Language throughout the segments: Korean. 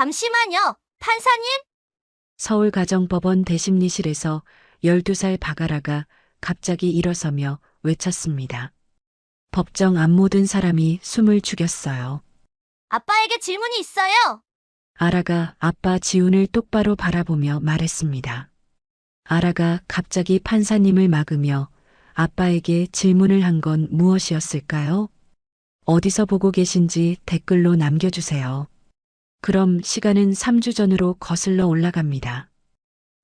잠시만요, 판사님? 서울가정법원 대심리실에서 12살 박아라가 갑자기 일어서며 외쳤습니다. 법정 앞 모든 사람이 숨을 죽였어요. 아빠에게 질문이 있어요. 아라가 아빠 지훈을 똑바로 바라보며 말했습니다. 아라가 갑자기 판사님을 막으며 아빠에게 질문을 한 건 무엇이었을까요? 어디서 보고 계신지 댓글로 남겨주세요. 그럼 시간은 3주 전으로 거슬러 올라갑니다.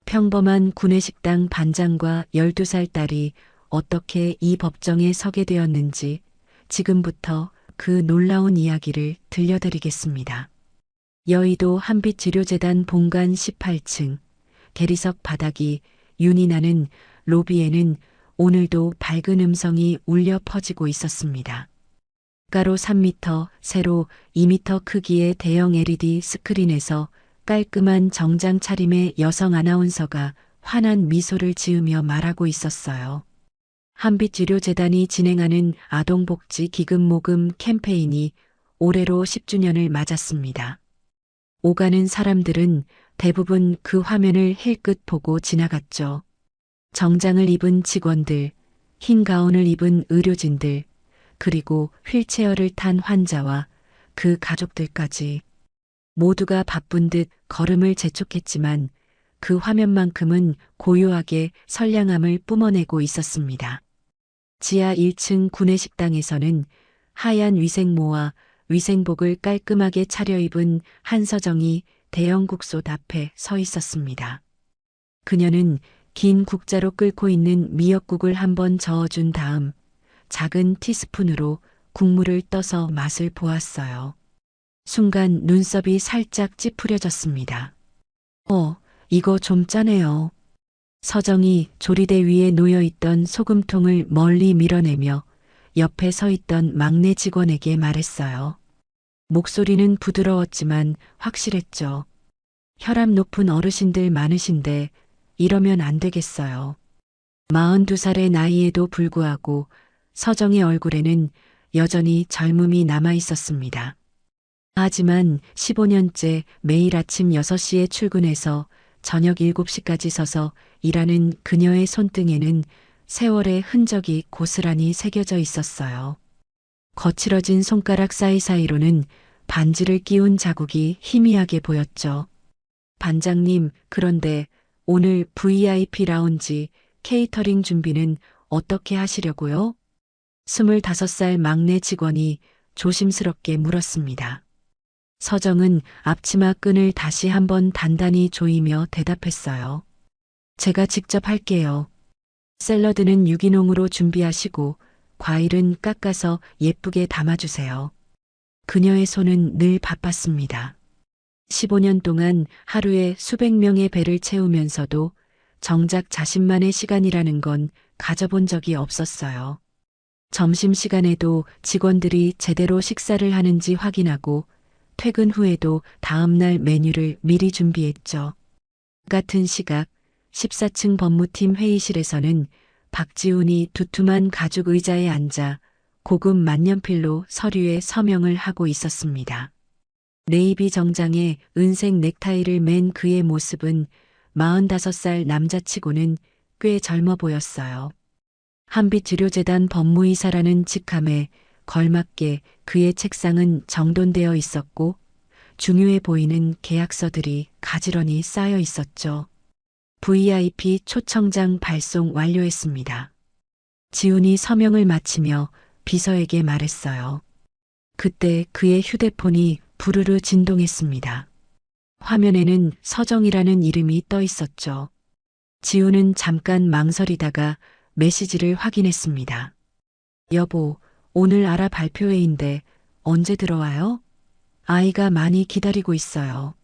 평범한 구내식당 반장과 12살 딸이 어떻게 이 법정에 서게 되었는지 지금부터 그 놀라운 이야기를 들려드리겠습니다. 여의도 한빛치료재단 본관 18층 대리석 바닥이 윤이 나는 로비에는 오늘도 밝은 음성이 울려 퍼지고 있었습니다. 가로 3m, 세로 2m 크기의 대형 LED 스크린에서 깔끔한 정장 차림의 여성 아나운서가 환한 미소를 지으며 말하고 있었어요. 한빛의료재단이 진행하는 아동복지 기금 모금 캠페인이 올해로 10주년을 맞았습니다. 오가는 사람들은 대부분 그 화면을 힐끗 보고 지나갔죠. 정장을 입은 직원들, 흰 가운을 입은 의료진들, 그리고 휠체어를 탄 환자와 그 가족들까지 모두가 바쁜 듯 걸음을 재촉했지만 그 화면만큼은 고요하게 선량함을 뿜어내고 있었습니다. 지하 1층 구내식당에서는 하얀 위생모와 위생복을 깔끔하게 차려입은 한서정이 대형 국솥 앞에 서 있었습니다. 그녀는 긴 국자로 끓고 있는 미역국을 한번 저어준 다음 작은 티스푼으로 국물을 떠서 맛을 보았어요. 순간 눈썹이 살짝 찌푸려졌습니다. 이거 좀 짜네요. 서정이 조리대 위에 놓여있던 소금통을 멀리 밀어내며 옆에 서 있던 막내 직원에게 말했어요. 목소리는 부드러웠지만 확실했죠. 혈압 높은 어르신들 많으신데 이러면 안 되겠어요. 42살의 나이에도 불구하고 서정의 얼굴에는 여전히 젊음이 남아 있었습니다. 하지만 15년째 매일 아침 6시에 출근해서 저녁 7시까지 서서 일하는 그녀의 손등에는 세월의 흔적이 고스란히 새겨져 있었어요. 거칠어진 손가락 사이사이로는 반지를 끼운 자국이 희미하게 보였죠. 반장님, 그런데 오늘 VIP 라운지 케이터링 준비는 어떻게 하시려고요? 25살 막내 직원이 조심스럽게 물었습니다. 서정은 앞치마 끈을 다시 한번 단단히 조이며 대답했어요. 제가 직접 할게요. 샐러드는 유기농으로 준비하시고 과일은 깎아서 예쁘게 담아주세요. 그녀의 손은 늘 바빴습니다. 15년 동안 하루에 수백 명의 배를 채우면서도 정작 자신만의 시간이라는 건 가져본 적이 없었어요. 점심시간에도 직원들이 제대로 식사를 하는지 확인하고 퇴근 후에도 다음날 메뉴를 미리 준비했죠. 같은 시각 14층 법무팀 회의실에서는 박지훈이 두툼한 가죽 의자에 앉아 고급 만년필로 서류에 서명을 하고 있었습니다. 네이비 정장에 은색 넥타이를 맨 그의 모습은 45살 남자치고는 꽤 젊어 보였어요. 한빛의료재단 법무이사라는 직함에 걸맞게 그의 책상은 정돈되어 있었고 중요해 보이는 계약서들이 가지런히 쌓여 있었죠. VIP 초청장 발송 완료했습니다. 지훈이 서명을 마치며 비서에게 말했어요. 그때 그의 휴대폰이 부르르 진동했습니다. 화면에는 서정이라는 이름이 떠 있었죠. 지훈은 잠깐 망설이다가 메시지를 확인했습니다. 여보, 오늘 아라 발표회인데 언제 들어와요? 아이가 많이 기다리고 있어요.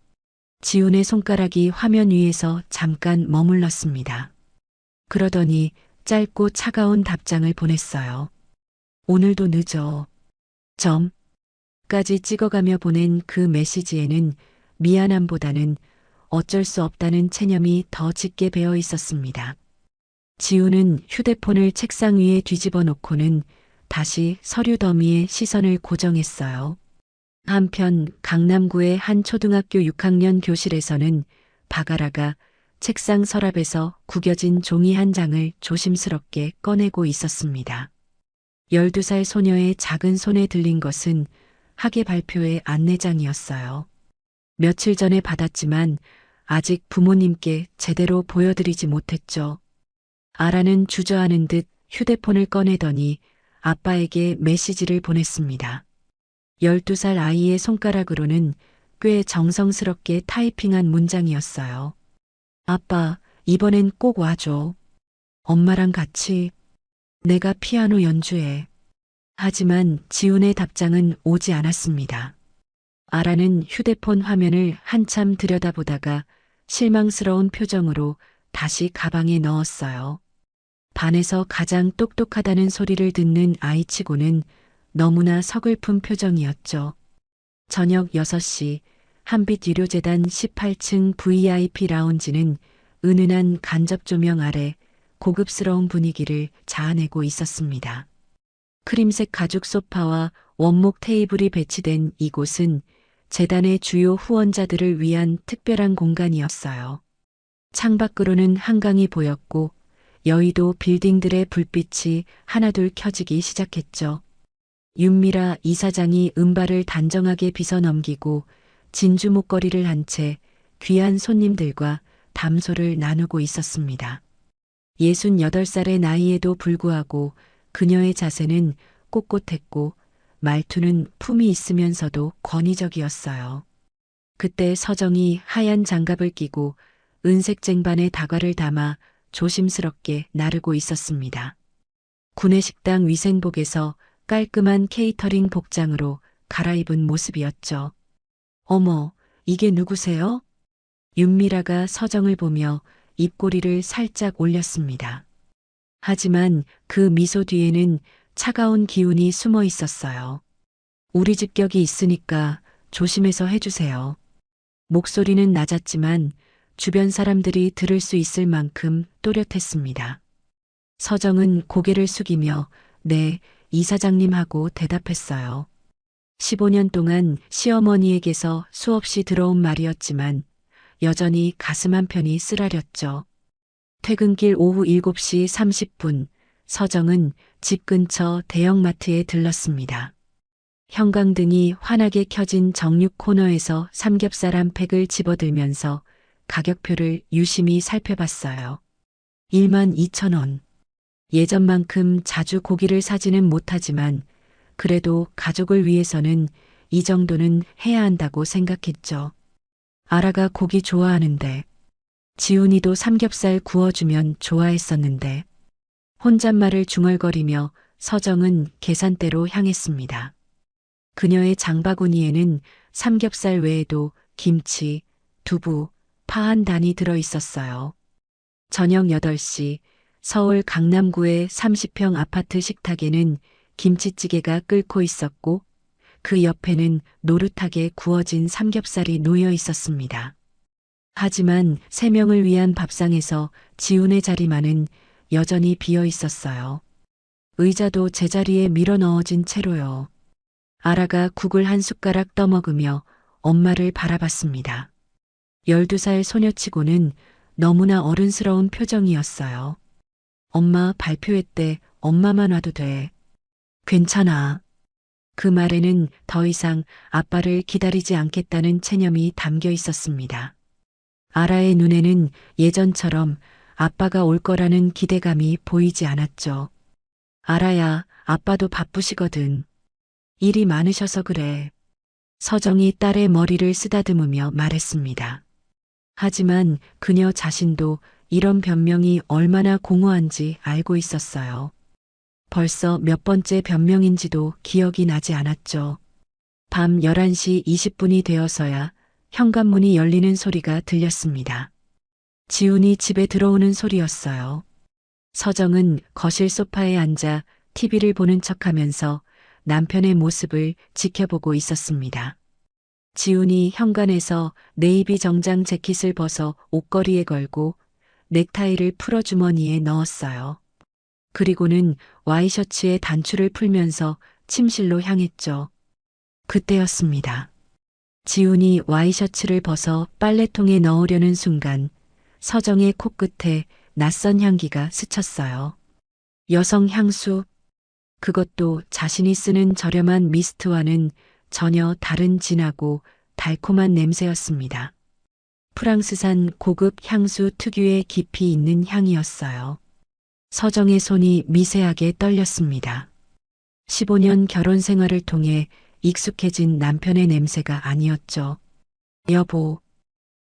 지훈의 손가락이 화면 위에서 잠깐 머물렀습니다. 그러더니 짧고 차가운 답장을 보냈어요. 오늘도 늦어. 까지 찍어가며 보낸 그 메시지에는 미안함보다는 어쩔 수 없다는 체념이 더 짙게 배어 있었습니다. 지훈은 휴대폰을 책상 위에 뒤집어 놓고는 다시 서류 더미에 시선을 고정했어요. 한편 강남구의 한 초등학교 6학년 교실에서는 박아라가 책상 서랍에서 구겨진 종이 한 장을 조심스럽게 꺼내고 있었습니다. 12살 소녀의 작은 손에 들린 것은 학예 발표회 안내장이었어요. 며칠 전에 받았지만 아직 부모님께 제대로 보여드리지 못했죠. 아라는 주저하는 듯 휴대폰을 꺼내더니 아빠에게 메시지를 보냈습니다. 12살 아이의 손가락으로는 꽤 정성스럽게 타이핑한 문장이었어요. 아빠, 이번엔 꼭 와줘. 엄마랑 같이 내가 피아노 연주해. 하지만 지훈의 답장은 오지 않았습니다. 아라는 휴대폰 화면을 한참 들여다보다가 실망스러운 표정으로 다시 가방에 넣었어요. 반에서 가장 똑똑하다는 소리를 듣는 아이치고는 너무나 서글픈 표정이었죠. 저녁 6시 한빛 유료재단 18층 VIP 라운지는 은은한 간접 조명 아래 고급스러운 분위기를 자아내고 있었습니다. 크림색 가죽 소파와 원목 테이블이 배치된 이곳은 재단의 주요 후원자들을 위한 특별한 공간이었어요. 창밖으로는 한강이 보였고 여의도 빌딩들의 불빛이 하나둘 켜지기 시작했죠. 윤미라 이사장이 은발을 단정하게 빗어 넘기고 진주 목걸이를 한 채 귀한 손님들과 담소를 나누고 있었습니다. 68살의 나이에도 불구하고 그녀의 자세는 꼿꼿했고 말투는 품이 있으면서도 권위적이었어요. 그때 서정이 하얀 장갑을 끼고 은색 쟁반에 다과를 담아 조심스럽게 나르고 있었습니다. 구내식당 위생복에서 깔끔한 케이터링 복장으로 갈아입은 모습이었죠. 어머, 이게 누구세요? 윤미라가 서정을 보며 입꼬리를 살짝 올렸습니다. 하지만 그 미소 뒤에는 차가운 기운이 숨어 있었어요. 우리 집 격이 있으니까 조심해서 해주세요. 목소리는 낮았지만 주변 사람들이 들을 수 있을 만큼 또렷했습니다. 서정은 고개를 숙이며 네, 이사장님하고 대답했어요. 15년 동안 시어머니에게서 수없이 들어온 말이었지만 여전히 가슴 한편이 쓰라렸죠. 퇴근길 오후 7시 30분 서정은 집 근처 대형마트에 들렀습니다. 형광등이 환하게 켜진 정육 코너에서 삼겹살 한 팩을 집어들면서 가격표를 유심히 살펴봤어요. 12,000원. 예전만큼 자주 고기를 사지는 못하지만 그래도 가족을 위해서는 이 정도는 해야 한다고 생각했죠. 아라가 고기 좋아하는데 지훈이도 삼겹살 구워주면 좋아했었는데 혼잣말을 중얼거리며 서정은 계산대로 향했습니다. 그녀의 장바구니에는 삼겹살 외에도 김치, 두부, 파 한 단이 들어 있었어요. 저녁 8시 서울 강남구의 30평 아파트 식탁에는 김치찌개가 끓고 있었고 그 옆에는 노릇하게 구워진 삼겹살이 놓여 있었습니다. 하지만 3명을 위한 밥상에서 지훈의 자리만은 여전히 비어 있었어요. 의자도 제자리에 밀어 넣어진 채로요. 아라가 국을 한 숟가락 떠먹으며 엄마를 바라봤습니다. 12살 소녀치고는 너무나 어른스러운 표정이었어요. 엄마 발표회 때 엄마만 와도 돼. 괜찮아. 그 말에는 더 이상 아빠를 기다리지 않겠다는 체념이 담겨 있었습니다. 아라의 눈에는 예전처럼 아빠가 올 거라는 기대감이 보이지 않았죠. 아라야, 아빠도 바쁘시거든. 일이 많으셔서 그래. 서정이 딸의 머리를 쓰다듬으며 말했습니다. 하지만 그녀 자신도 이런 변명이 얼마나 공허한지 알고 있었어요. 벌써 몇 번째 변명인지도 기억이 나지 않았죠. 밤 11시 20분이 되어서야 현관문이 열리는 소리가 들렸습니다. 지훈이 집에 들어오는 소리였어요. 서정은 거실 소파에 앉아 TV를 보는 척하면서 남편의 모습을 지켜보고 있었습니다. 지훈이 현관에서 네이비 정장 재킷을 벗어 옷걸이에 걸고 넥타이를 풀어 주머니에 넣었어요. 그리고는 와이셔츠에 단추를 풀면서 침실로 향했죠. 그때였습니다. 지훈이 와이셔츠를 벗어 빨래통에 넣으려는 순간 서정의 코끝에 낯선 향기가 스쳤어요. 여성 향수, 그것도 자신이 쓰는 저렴한 미스트와는 전혀 다른 진하고 달콤한 냄새였습니다. 프랑스산 고급 향수 특유의 깊이 있는 향이었어요. 서정의 손이 미세하게 떨렸습니다. 15년 결혼 생활을 통해 익숙해진 남편의 냄새가 아니었죠. 여보.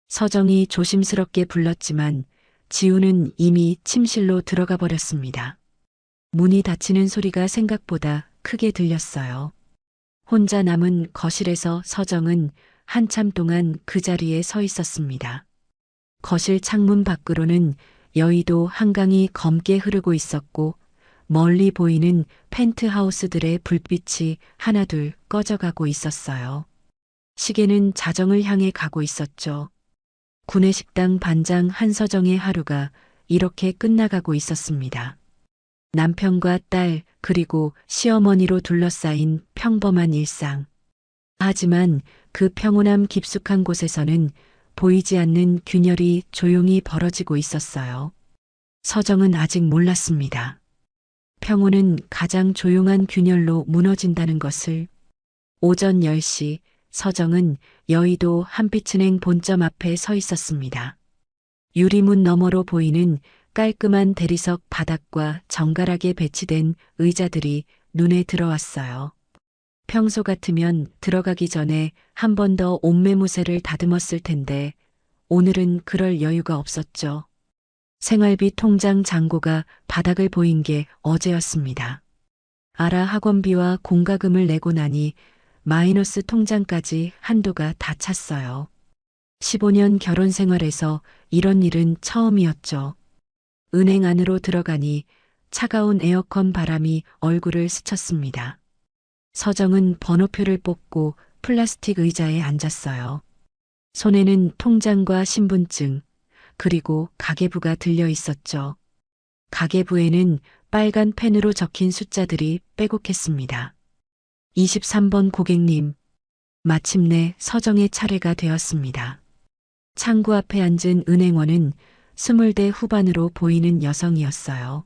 서정이 조심스럽게 불렀지만 지우는 이미 침실로 들어가 버렸습니다. 문이 닫히는 소리가 생각보다 크게 들렸어요. 혼자 남은 거실에서 서정은 한참 동안 그 자리에 서 있었습니다. 거실 창문 밖으로는 여의도 한강이 검게 흐르고 있었고 멀리 보이는 펜트하우스들의 불빛이 하나둘 꺼져가고 있었어요. 시계는 자정을 향해 가고 있었죠. 구내식당 반장 한서정의 하루가 이렇게 끝나가고 있었습니다. 남편과 딸 그리고 시어머니로 둘러싸인 평범한 일상. 하지만 그 평온함 깊숙한 곳에서는 보이지 않는 균열이 조용히 벌어지고 있었어요. 서정은 아직 몰랐습니다. 평온은 가장 조용한 균열로 무너진다는 것을. 오전 10시 서정은 여의도 한빛은행 본점 앞에 서 있었습니다. 유리문 너머로 보이는 깔끔한 대리석 바닥과 정갈하게 배치된 의자들이 눈에 들어왔어요. 평소 같으면 들어가기 전에 한 번 더 옷매무새를 다듬었을 텐데 오늘은 그럴 여유가 없었죠. 생활비 통장 잔고가 바닥을 보인 게 어제였습니다. 아라 학원비와 공과금을 내고 나니 마이너스 통장까지 한도가 다 찼어요. 15년 결혼 생활에서 이런 일은 처음이었죠. 은행 안으로 들어가니 차가운 에어컨 바람이 얼굴을 스쳤습니다. 서정은 번호표를 뽑고 플라스틱 의자에 앉았어요. 손에는 통장과 신분증, 그리고 가계부가 들려 있었죠. 가계부에는 빨간 펜으로 적힌 숫자들이 빼곡했습니다. 23번 고객님, 마침내 서정의 차례가 되었습니다. 창구 앞에 앉은 은행원은 20대 후반으로 보이는 여성이었어요.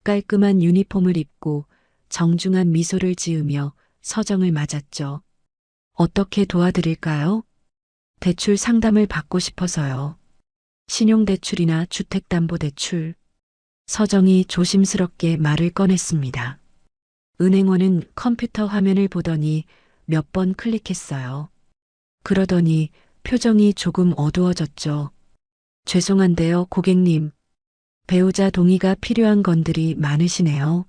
깔끔한 유니폼을 입고 정중한 미소를 지으며 서정을 맞았죠. 어떻게 도와드릴까요? 대출 상담을 받고 싶어서요. 신용대출이나 주택담보대출. 서정이 조심스럽게 말을 꺼냈습니다. 은행원은 컴퓨터 화면을 보더니 몇 번 클릭했어요. 그러더니 표정이 조금 어두워졌죠. 죄송한데요, 고객님. 배우자 동의가 필요한 건들이 많으시네요.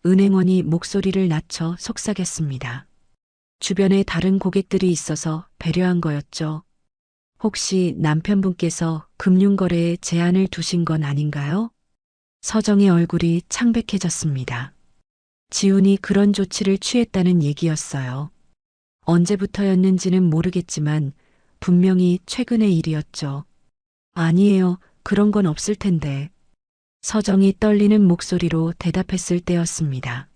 은행원이 목소리를 낮춰 속삭였습니다. 주변에 다른 고객들이 있어서 배려한 거였죠. 혹시 남편분께서 금융거래에 제한을 두신 건 아닌가요? 서정의 얼굴이 창백해졌습니다. 지훈이 그런 조치를 취했다는 얘기였어요. 언제부터였는지는 모르겠지만 분명히 최근의 일이었죠. 아니에요. 그런 건 없을 텐데. 서정이 떨리는 목소리로 대답했을 때였습니다.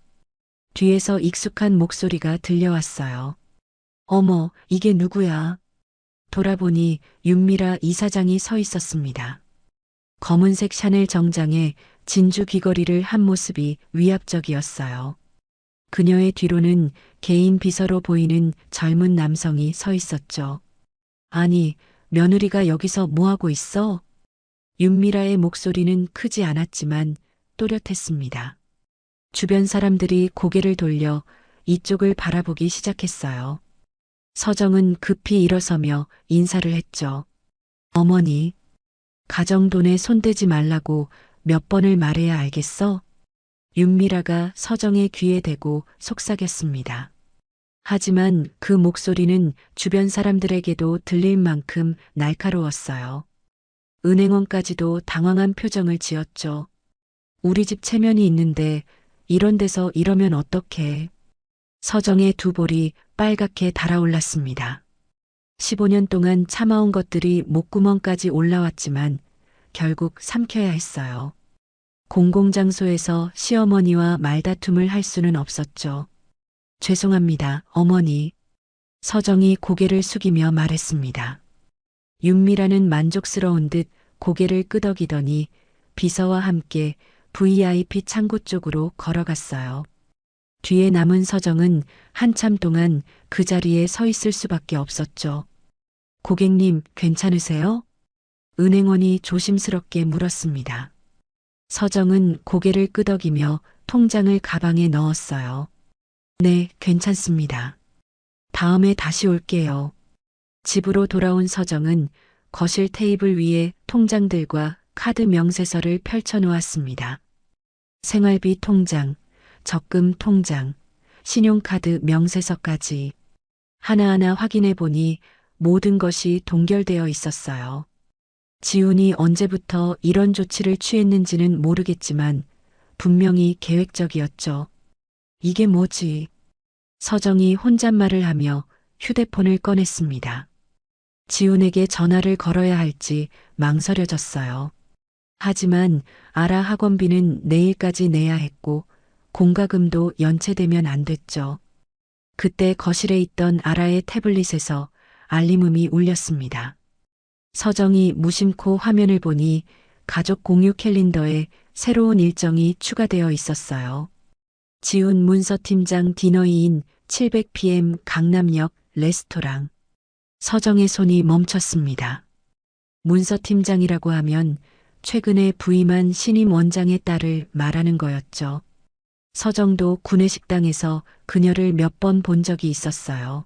뒤에서 익숙한 목소리가 들려왔어요. 어머, 이게 누구야? 돌아보니 윤미라 이사장이 서 있었습니다. 검은색 샤넬 정장에 진주 귀걸이를 한 모습이 위압적이었어요. 그녀의 뒤로는 개인 비서로 보이는 젊은 남성이 서 있었죠. 아니, 며느리가 여기서 뭐하고 있어? 윤미라의 목소리는 크지 않았지만 또렷했습니다. 주변 사람들이 고개를 돌려 이쪽을 바라보기 시작했어요. 서정은 급히 일어서며 인사를 했죠. 어머니, 가정돈에 손대지 말라고 몇 번을 말해야 알겠어? 윤미라가 서정의 귀에 대고 속삭였습니다. 하지만 그 목소리는 주변 사람들에게도 들릴 만큼 날카로웠어요. 은행원까지도 당황한 표정을 지었죠. 우리 집 체면이 있는데 이런 데서 이러면 어떡해. 서정의 두 볼이 빨갛게 달아올랐습니다. 15년 동안 참아온 것들이 목구멍까지 올라왔지만 결국 삼켜야 했어요. 공공장소에서 시어머니와 말다툼을 할 수는 없었죠. 죄송합니다, 어머니. 서정이 고개를 숙이며 말했습니다. 윤미라는 만족스러운 듯 고개를 끄덕이더니 비서와 함께 VIP 창고 쪽으로 걸어갔어요. 뒤에 남은 서정은 한참 동안 그 자리에 서 있을 수밖에 없었죠. 고객님, 괜찮으세요? 은행원이 조심스럽게 물었습니다. 서정은 고개를 끄덕이며 통장을 가방에 넣었어요. 네, 괜찮습니다. 다음에 다시 올게요. 집으로 돌아온 서정은 거실 테이블 위에 통장들과 카드 명세서를 펼쳐놓았습니다. 생활비 통장, 적금 통장, 신용카드 명세서까지 하나하나 확인해 보니 모든 것이 동결되어 있었어요. 지훈이 언제부터 이런 조치를 취했는지는 모르겠지만 분명히 계획적이었죠. 이게 뭐지? 서정이 혼잣말을 하며 휴대폰을 꺼냈습니다. 지훈에게 전화를 걸어야 할지 망설여졌어요. 하지만 아라 학원비는 내일까지 내야 했고 공과금도 연체되면 안 됐죠. 그때 거실에 있던 아라의 태블릿에서 알림음이 울렸습니다. 서정이 무심코 화면을 보니 가족 공유 캘린더에 새로운 일정이 추가되어 있었어요. 지훈 문서팀장 디너이인 700pm 강남역 레스토랑. 서정의 손이 멈췄습니다. 문서팀장이라고 하면 최근에 부임한 신임 원장의 딸을 말하는 거였죠. 서정도 구내식당에서 그녀를 몇 번 본 적이 있었어요.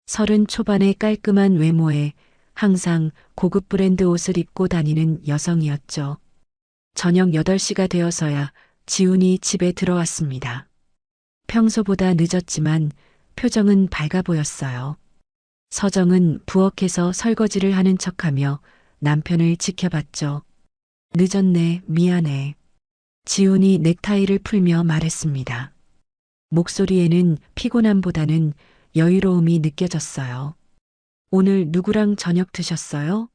30 초반의 깔끔한 외모에 항상 고급 브랜드 옷을 입고 다니는 여성이었죠. 저녁 8시가 되어서야 지훈이 집에 들어왔습니다. 평소보다 늦었지만 표정은 밝아 보였어요. 서정은 부엌에서 설거지를 하는 척하며 남편을 지켜봤죠. 늦었네, 미안해. 지훈이 넥타이를 풀며 말했습니다. 목소리에는 피곤함보다는 여유로움이 느껴졌어요. 오늘 누구랑 저녁 드셨어요?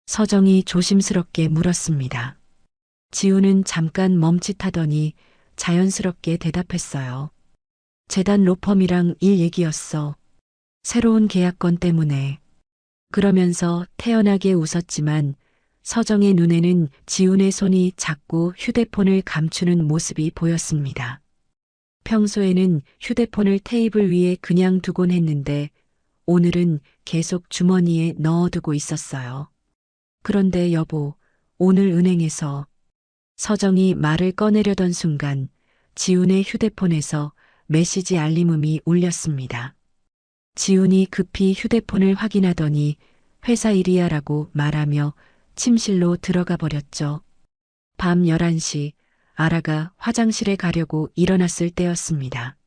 서정이 조심스럽게 물었습니다. 지훈은 잠깐 멈칫하더니 자연스럽게 대답했어요. 재단 로펌이랑 일 얘기였어. 새로운 계약건 때문에. 그러면서 태연하게 웃었지만 서정의 눈에는 지훈의 손이 자꾸 휴대폰을 감추는 모습이 보였습니다. 평소에는 휴대폰을 테이블 위에 그냥 두곤 했는데 오늘은 계속 주머니에 넣어두고 있었어요. 그런데 여보, 오늘 은행에서 서정이 말을 꺼내려던 순간 지훈의 휴대폰에서 메시지 알림음이 울렸습니다. 지훈이 급히 휴대폰을 확인하더니 회사 일이야라고 말하며 침실로 들어가 버렸죠. 밤 11시 아라가 화장실에 가려고 일어났을 때였습니다.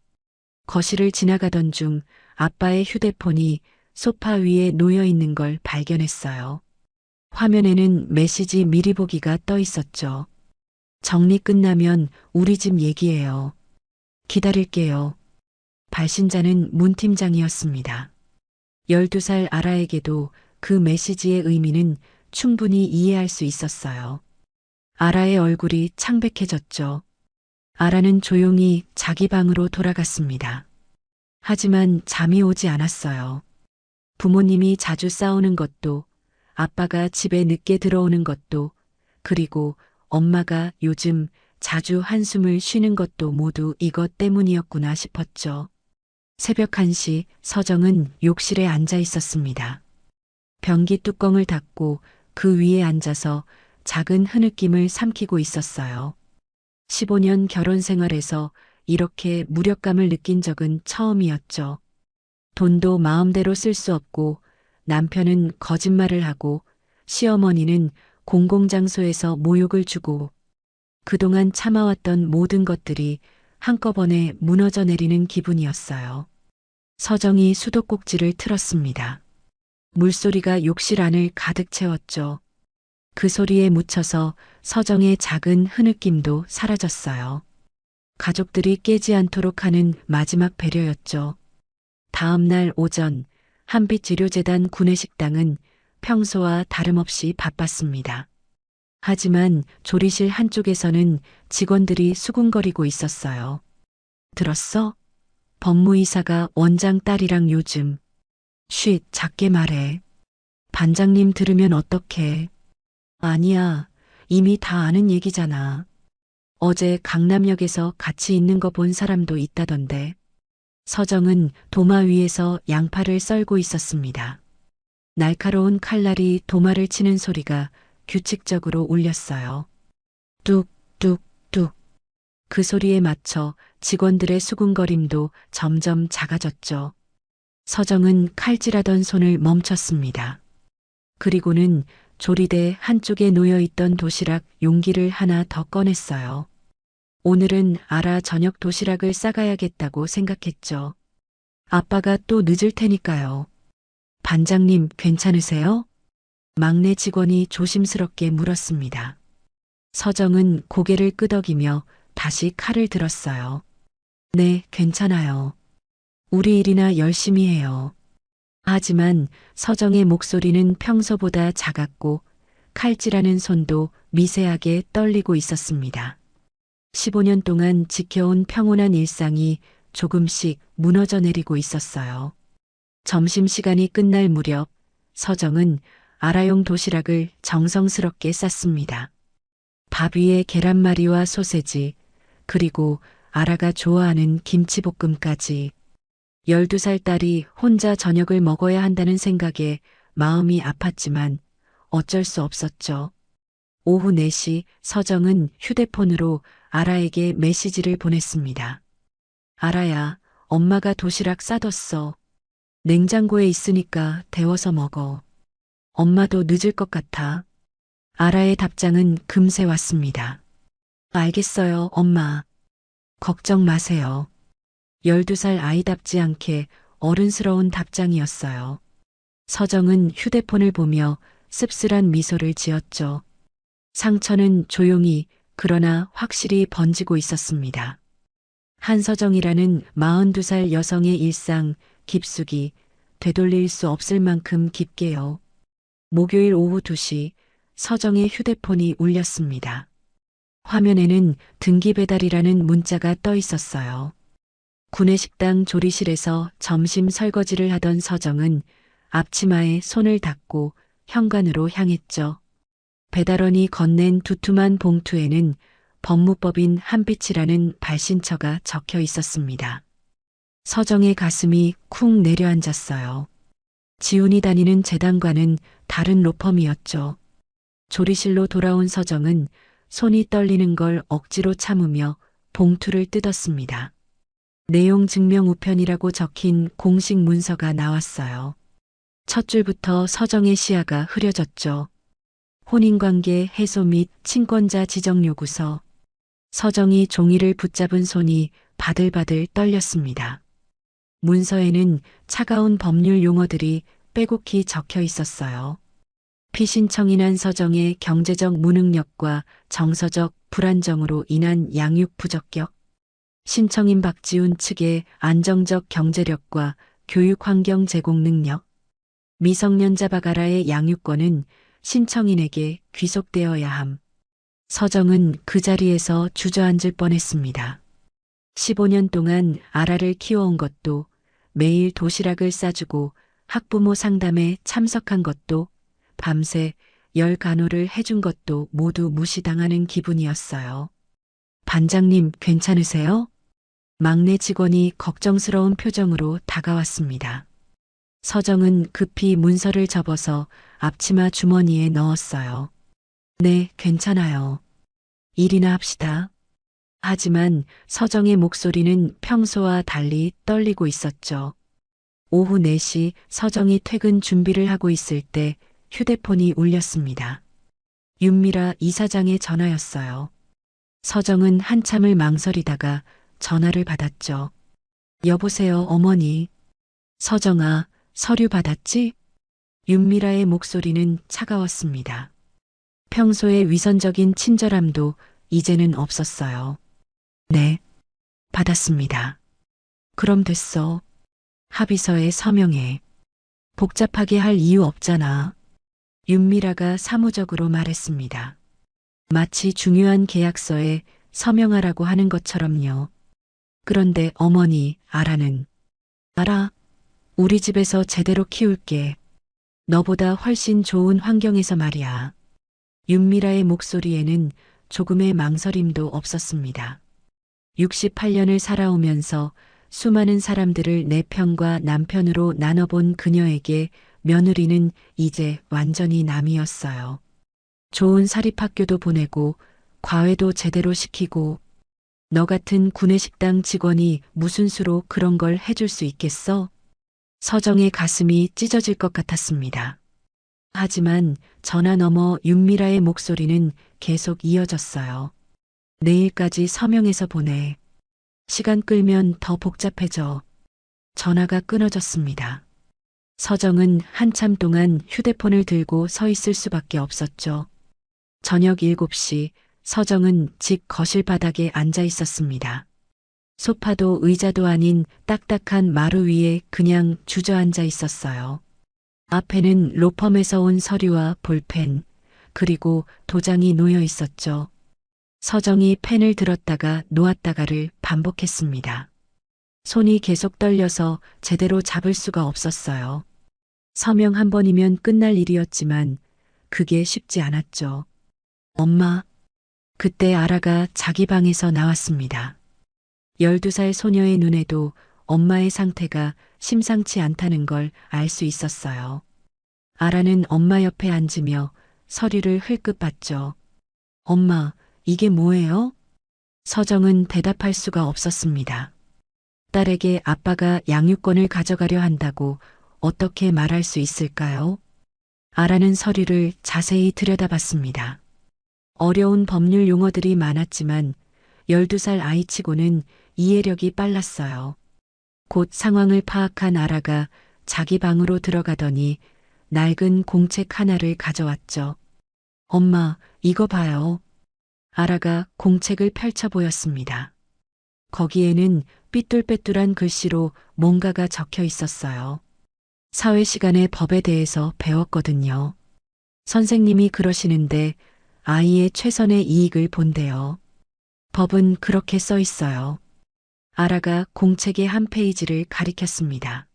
거실을 지나가던 중 아빠의 휴대폰이 소파 위에 놓여 있는 걸 발견했어요. 화면에는 메시지 미리 보기가 떠 있었죠. 정리 끝나면 우리 집 얘기해요. 기다릴게요. 발신자는 문 팀장이었습니다. 12살 아라에게도 그 메시지의 의미는 충분히 이해할 수 있었어요. 아라의 얼굴이 창백해졌죠. 아라는 조용히 자기 방으로 돌아갔습니다. 하지만 잠이 오지 않았어요. 부모님이 자주 싸우는 것도, 아빠가 집에 늦게 들어오는 것도, 그리고 엄마가 요즘 자주 한숨을 쉬는 것도 모두 이것 때문이었구나 싶었죠. 새벽 1시 서정은 욕실에 앉아 있었습니다. 변기 뚜껑을 닫고 그 위에 앉아서 작은 흐느낌을 삼키고 있었어요. 15년 결혼 생활에서 이렇게 무력감을 느낀 적은 처음이었죠. 돈도 마음대로 쓸 수 없고 남편은 거짓말을 하고 시어머니는 공공장소에서 모욕을 주고 그동안 참아왔던 모든 것들이 한꺼번에 무너져 내리는 기분이었어요. 서정이 수도꼭지를 틀었습니다. 물소리가 욕실 안을 가득 채웠죠. 그 소리에 묻혀서 서정의 작은 흐느낌도 사라졌어요. 가족들이 깨지 않도록 하는 마지막 배려였죠. 다음 날 오전 한빛의료재단 구내식당은 평소와 다름없이 바빴습니다. 하지만 조리실 한쪽에서는 직원들이 수군거리고 있었어요. 들었어? 법무이사가 원장 딸이랑 요즘 쉿, 작게 말해. 반장님 들으면 어떡해. 아니야. 이미 다 아는 얘기잖아. 어제 강남역에서 같이 있는 거 본 사람도 있다던데. 서정은 도마 위에서 양파를 썰고 있었습니다. 날카로운 칼날이 도마를 치는 소리가 규칙적으로 울렸어요. 뚝, 뚝, 뚝. 그 소리에 맞춰 직원들의 수군거림도 점점 작아졌죠. 서정은 칼질하던 손을 멈췄습니다. 그리고는 조리대 한쪽에 놓여있던 도시락 용기를 하나 더 꺼냈어요. 오늘은 아라 저녁 도시락을 싸가야겠다고 생각했죠. 아빠가 또 늦을 테니까요. 반장님, 괜찮으세요? 막내 직원이 조심스럽게 물었습니다. 서정은 고개를 끄덕이며 다시 칼을 들었어요. 네, 괜찮아요. 우리 일이나 열심히 해요. 하지만 서정의 목소리는 평소보다 작았고 칼질하는 손도 미세하게 떨리고 있었습니다. 15년 동안 지켜온 평온한 일상이 조금씩 무너져 내리고 있었어요. 점심시간이 끝날 무렵 서정은 아라용 도시락을 정성스럽게 쌌습니다. 밥 위에 계란말이와 소세지, 그리고 아라가 좋아하는 김치볶음까지. 12살 딸이 혼자 저녁을 먹어야 한다는 생각에 마음이 아팠지만 어쩔 수 없었죠. 오후 4시 서정은 휴대폰으로 아라에게 메시지를 보냈습니다. 아라야, 엄마가 도시락 싸뒀어. 냉장고에 있으니까 데워서 먹어. 엄마도 늦을 것 같아. 아라의 답장은 금세 왔습니다. 알겠어요, 엄마. 걱정 마세요. 12살 아이답지 않게 어른스러운 답장이었어요. 서정은 휴대폰을 보며 씁쓸한 미소를 지었죠. 상처는 조용히 그러나 확실히 번지고 있었습니다. 한서정이라는 42살 여성의 일상 깊숙이 되돌릴 수 없을 만큼 깊게요. 목요일 오후 2시 서정의 휴대폰이 울렸습니다. 화면에는 등기배달이라는 문자가 떠 있었어요. 구내식당 조리실에서 점심 설거지를 하던 서정은 앞치마에 손을 닦고 현관으로 향했죠. 배달원이 건넨 두툼한 봉투에는 법무법인 한빛이라는 발신처가 적혀 있었습니다. 서정의 가슴이 쿵 내려앉았어요. 지훈이 다니는 재단과는 다른 로펌이었죠. 조리실로 돌아온 서정은 손이 떨리는 걸 억지로 참으며 봉투를 뜯었습니다. 내용 증명 우편이라고 적힌 공식 문서가 나왔어요. 첫 줄부터 서정의 시야가 흐려졌죠. 혼인관계 해소 및 친권자 지정 요구서. 서정이 종이를 붙잡은 손이 바들바들 떨렸습니다. 문서에는 차가운 법률 용어들이 빼곡히 적혀 있었어요. 피신청인한 서정의 경제적 무능력과 정서적 불안정으로 인한 양육 부적격. 신청인 박지훈 측의 안정적 경제력과 교육 환경 제공 능력. 미성년자 박아라의 양육권은 신청인에게 귀속되어야 함. 서정은 그 자리에서 주저앉을 뻔했습니다. 15년 동안 아라를 키워온 것도, 매일 도시락을 싸주고 학부모 상담에 참석한 것도, 밤새 열 간호를 해준 것도 모두 무시당하는 기분이었어요. 반장님, 괜찮으세요? 막내 직원이 걱정스러운 표정으로 다가왔습니다. 서정은 급히 문서를 접어서 앞치마 주머니에 넣었어요. 네, 괜찮아요. 일이나 합시다. 하지만 서정의 목소리는 평소와 달리 떨리고 있었죠. 오후 4시 서정이 퇴근 준비를 하고 있을 때 휴대폰이 울렸습니다. 윤미라 이사장의 전화였어요. 서정은 한참을 망설이다가 전화를 받았죠. 여보세요, 어머니. 서정아, 서류 받았지? 윤미라의 목소리는 차가웠습니다. 평소의 위선적인 친절함도 이제는 없었어요. 네, 받았습니다. 그럼 됐어. 합의서에 서명해. 복잡하게 할 이유 없잖아. 윤미라가 사무적으로 말했습니다. 마치 중요한 계약서에 서명하라고 하는 것처럼요. 그런데 어머니, 아라는. 아라? 우리 집에서 제대로 키울게. 너보다 훨씬 좋은 환경에서 말이야. 윤미라의 목소리에는 조금의 망설임도 없었습니다. 68년을 살아오면서 수많은 사람들을 내 편과 남편으로 나눠본 그녀에게 며느리는 이제 완전히 남이었어요. 좋은 사립학교도 보내고 과외도 제대로 시키고 너 같은 구내식당 직원이 무슨 수로 그런 걸 해줄 수 있겠어? 서정의 가슴이 찢어질 것 같았습니다. 하지만 전화 너머 윤미라의 목소리는 계속 이어졌어요. 내일까지 서명해서 보내. 시간 끌면 더 복잡해져. 전화가 끊어졌습니다. 서정은 한참 동안 휴대폰을 들고 서 있을 수밖에 없었죠. 저녁 7시 서정은 집 거실 바닥에 앉아 있었습니다. 소파도 의자도 아닌 딱딱한 마루 위에 그냥 주저앉아 있었어요. 앞에는 로펌에서 온 서류와 볼펜, 그리고 도장이 놓여 있었죠. 서정이 펜을 들었다가 놓았다가를 반복했습니다. 손이 계속 떨려서 제대로 잡을 수가 없었어요. 서명 한 번이면 끝날 일이었지만 그게 쉽지 않았죠. 엄마. 그때 아라가 자기 방에서 나왔습니다. 12살 소녀의 눈에도 엄마의 상태가 심상치 않다는 걸 알 수 있었어요. 아라는 엄마 옆에 앉으며 서류를 흘끗 봤죠. 엄마, 이게 뭐예요? 서정은 대답할 수가 없었습니다. 딸에게 아빠가 양육권을 가져가려 한다고 어떻게 말할 수 있을까요? 아라는 서류를 자세히 들여다봤습니다. 어려운 법률 용어들이 많았지만 12살 아이치고는 이해력이 빨랐어요. 곧 상황을 파악한 아라가 자기 방으로 들어가더니 낡은 공책 하나를 가져왔죠. 엄마, 이거 봐요. 아라가 공책을 펼쳐 보였습니다. 거기에는 삐뚤빼뚤한 글씨로 뭔가가 적혀 있었어요. 사회 시간에 법에 대해서 배웠거든요. 선생님이 그러시는데 아이의 최선의 이익을 본대요. 법은 그렇게 써 있어요. 아라가 공책의 한 페이지를 가리켰습니다.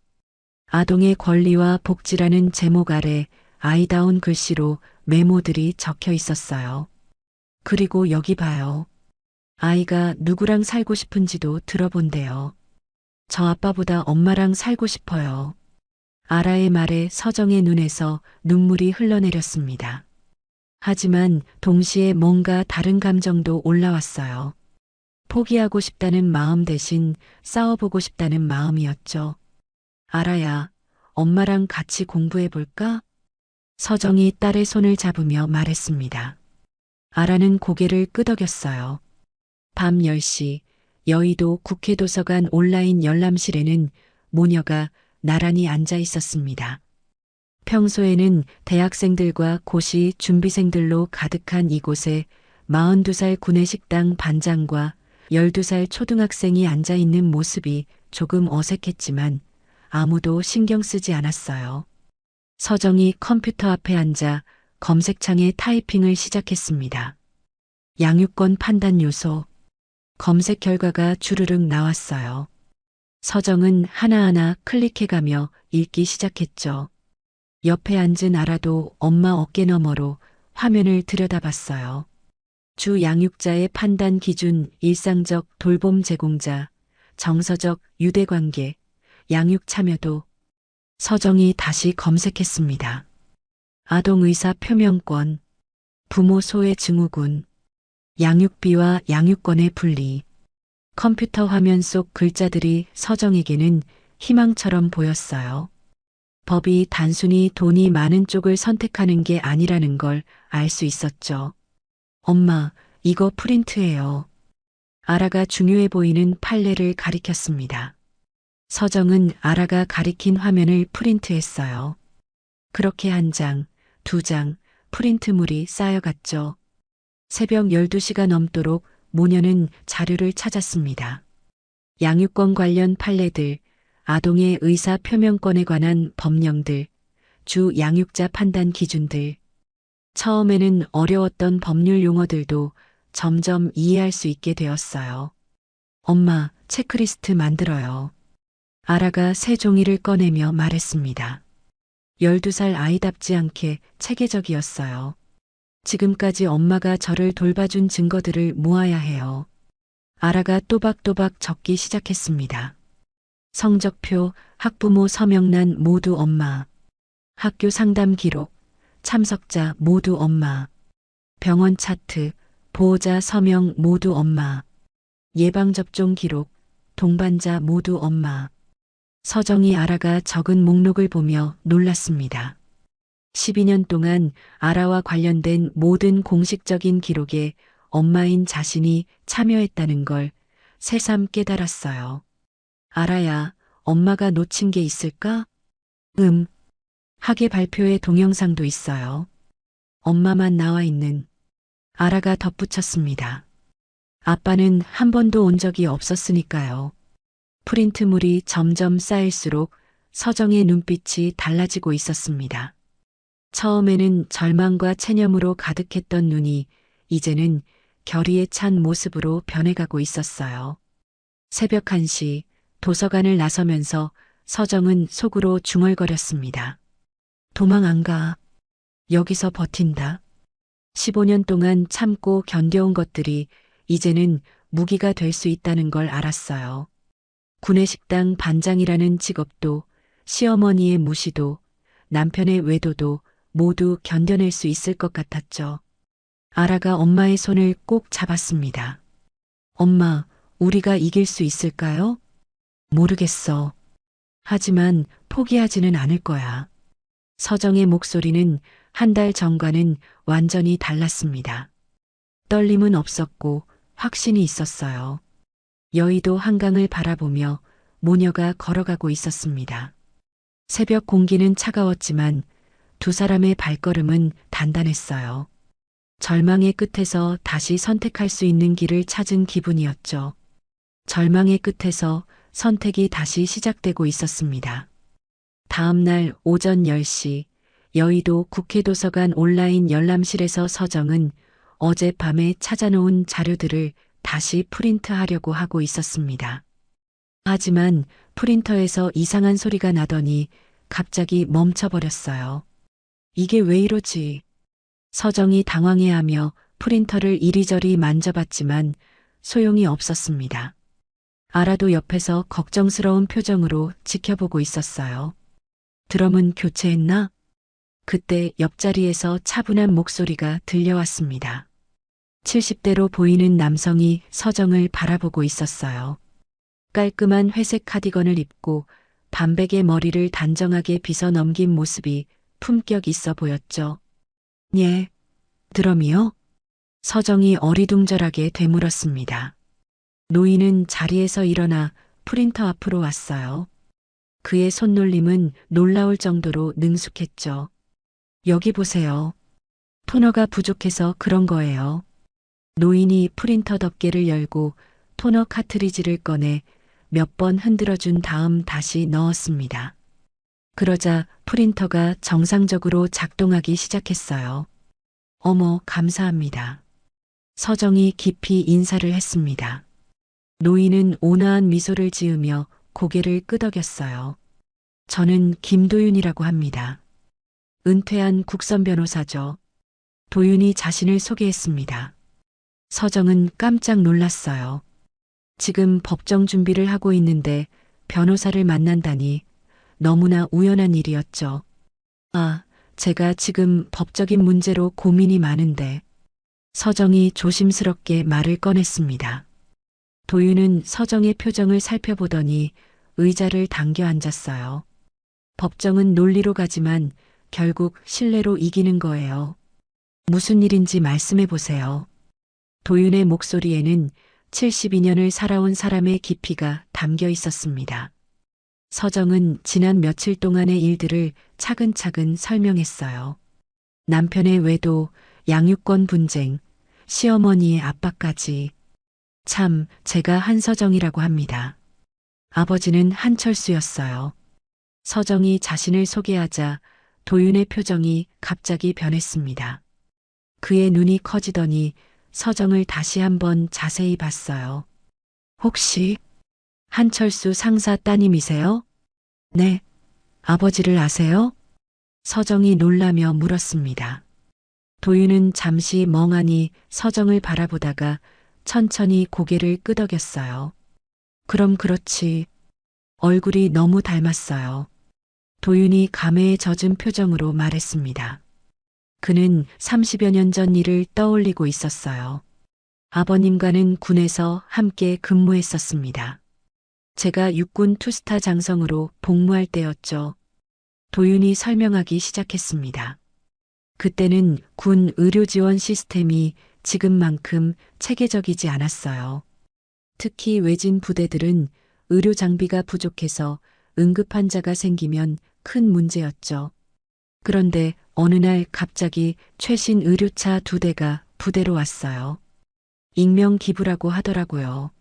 아동의 권리와 복지라는 제목 아래 아이다운 글씨로 메모들이 적혀 있었어요. 그리고 여기 봐요. 아이가 누구랑 살고 싶은지도 들어본대요. 저 아빠보다 엄마랑 살고 싶어요. 아라의 말에 서정의 눈에서 눈물이 흘러내렸습니다. 하지만 동시에 뭔가 다른 감정도 올라왔어요. 포기하고 싶다는 마음 대신 싸워보고 싶다는 마음이었죠. 아라야, 엄마랑 같이 공부해볼까? 서정이 딸의 손을 잡으며 말했습니다. 아라는 고개를 끄덕였어요. 밤 10시 여의도 국회도서관 온라인 열람실에는 모녀가 나란히 앉아 있었습니다. 평소에는 대학생들과 고시 준비생들로 가득한 이곳에 42살 구내식당 반장과 12살 초등학생이 앉아 있는 모습이 조금 어색했지만 아무도 신경 쓰지 않았어요. 서정이 컴퓨터 앞에 앉아 검색창에 타이핑을 시작했습니다. 양육권 판단 요소. 검색 결과가 주르륵 나왔어요. 서정은 하나하나 클릭해가며 읽기 시작했죠. 옆에 앉은 아라도 엄마 어깨 너머로 화면을 들여다봤어요. 주 양육자의 판단 기준 일상적 돌봄 제공자, 정서적 유대관계, 양육 참여도. 서정이 다시 검색했습니다. 아동의사 표명권, 부모 소외 증후군, 양육비와 양육권의 분리. 컴퓨터 화면 속 글자들이 서정에게는 희망처럼 보였어요. 법이 단순히 돈이 많은 쪽을 선택하는 게 아니라는 걸 알 수 있었죠. 엄마, 이거 프린트예요. 아라가 중요해 보이는 판례를 가리켰습니다. 서정은 아라가 가리킨 화면을 프린트했어요. 그렇게 한 장, 두 장, 프린트물이 쌓여갔죠. 새벽 12시가 넘도록 모녀는 자료를 찾았습니다. 양육권 관련 판례들, 아동의 의사 표명권에 관한 법령들, 주 양육자 판단 기준들. 처음에는 어려웠던 법률 용어들도 점점 이해할 수 있게 되었어요. 엄마, 체크리스트 만들어요. 아라가 새 종이를 꺼내며 말했습니다. 12살 아이답지 않게 체계적이었어요. 지금까지 엄마가 저를 돌봐준 증거들을 모아야 해요. 아라가 또박또박 적기 시작했습니다. 성적표, 학부모 서명란 모두 엄마. 학교 상담 기록, 참석자 모두 엄마. 병원 차트, 보호자 서명 모두 엄마. 예방접종 기록, 동반자 모두 엄마. 서정이 아라가 적은 목록을 보며 놀랐습니다. 12년 동안 아라와 관련된 모든 공식적인 기록에 엄마인 자신이 참여했다는 걸 새삼 깨달았어요. 아라야, 엄마가 놓친 게 있을까? 학예 발표회 동영상도 있어요. 엄마만 나와 있는. 아라가 덧붙였습니다. 아빠는 한 번도 온 적이 없었으니까요. 프린트물이 점점 쌓일수록 서정의 눈빛이 달라지고 있었습니다. 처음에는 절망과 체념으로 가득했던 눈이 이제는 결의에 찬 모습으로 변해가고 있었어요. 새벽 1시 도서관을 나서면서 서정은 속으로 중얼거렸습니다. 도망 안 가. 여기서 버틴다. 15년 동안 참고 견뎌온 것들이 이제는 무기가 될 수 있다는 걸 알았어요. 구내식당 반장이라는 직업도, 시어머니의 무시도, 남편의 외도도 모두 견뎌낼 수 있을 것 같았죠. 아라가 엄마의 손을 꼭 잡았습니다. 엄마, 우리가 이길 수 있을까요? 모르겠어. 하지만 포기하지는 않을 거야. 서정의 목소리는 한 달 전과는 완전히 달랐습니다. 떨림은 없었고 확신이 있었어요. 여의도 한강을 바라보며 모녀가 걸어가고 있었습니다. 새벽 공기는 차가웠지만 두 사람의 발걸음은 단단했어요. 절망의 끝에서 다시 선택할 수 있는 길을 찾은 기분이었죠. 절망의 끝에서 선택이 다시 시작되고 있었습니다. 다음 날 오전 10시 여의도 국회도서관 온라인 열람실에서 서정은 어젯밤에 찾아놓은 자료들을 다시 프린트하려고 하고 있었습니다. 하지만 프린터에서 이상한 소리가 나더니 갑자기 멈춰버렸어요. 이게 왜 이러지? 서정이 당황해하며 프린터를 이리저리 만져봤지만 소용이 없었습니다. 아라도 옆에서 걱정스러운 표정으로 지켜보고 있었어요. 드럼은 교체했나? 그때 옆자리에서 차분한 목소리가 들려왔습니다. 70대로 보이는 남성이 서정을 바라보고 있었어요. 깔끔한 회색 카디건을 입고 반백의 머리를 단정하게 빗어 넘긴 모습이 품격 있어 보였죠. 예, 드럼이요? 서정이 어리둥절하게 되물었습니다. 노인은 자리에서 일어나 프린터 앞으로 왔어요. 그의 손놀림은 놀라울 정도로 능숙했죠. 여기 보세요. 토너가 부족해서 그런 거예요. 노인이 프린터 덮개를 열고 토너 카트리지를 꺼내 몇 번 흔들어준 다음 다시 넣었습니다. 그러자 프린터가 정상적으로 작동하기 시작했어요. 어머, 감사합니다. 서정이 깊이 인사를 했습니다. 노인은 온화한 미소를 지으며 고개를 끄덕였어요. 저는 김도윤이라고 합니다. 은퇴한 국선 변호사죠. 도윤이 자신을 소개했습니다. 서정은 깜짝 놀랐어요. 지금 법정 준비를 하고 있는데 변호사를 만난다니 너무나 우연한 일이었죠. 아, 제가 지금 법적인 문제로 고민이 많은데. 서정이 조심스럽게 말을 꺼냈습니다. 도윤은 서정의 표정을 살펴보더니 의자를 당겨 앉았어요. 법정은 논리로 가지만 결국 신뢰로 이기는 거예요. 무슨 일인지 말씀해 보세요. 도윤의 목소리에는 72년을 살아온 사람의 깊이가 담겨 있었습니다. 서정은 지난 며칠 동안의 일들을 차근차근 설명했어요. 남편의 외도, 양육권 분쟁, 시어머니의 압박까지. 참, 제가 한서정이라고 합니다. 아버지는 한철수였어요. 서정이 자신을 소개하자 도윤의 표정이 갑자기 변했습니다. 그의 눈이 커지더니 서정을 다시 한번 자세히 봤어요. 혹시 한철수 상사 따님이세요? 네, 아버지를 아세요? 서정이 놀라며 물었습니다. 도윤은 잠시 멍하니 서정을 바라보다가 천천히 고개를 끄덕였어요. 그럼 그렇지. 얼굴이 너무 닮았어요. 도윤이 감회에 젖은 표정으로 말했습니다. 그는 30여 년 전 일을 떠올리고 있었어요. 아버님과는 군에서 함께 근무했었습니다. 제가 육군 투스타 장성으로 복무할 때였죠. 도윤이 설명하기 시작했습니다. 그때는 군 의료 지원 시스템이 지금만큼 체계적이지 않았어요. 특히 외진 부대들은 의료 장비가 부족해서 응급 환자가 생기면 큰 문제였죠. 그런데 어느 날 갑자기 최신 의료차 2대가 부대로 왔어요. 익명 기부라고 하더라고요.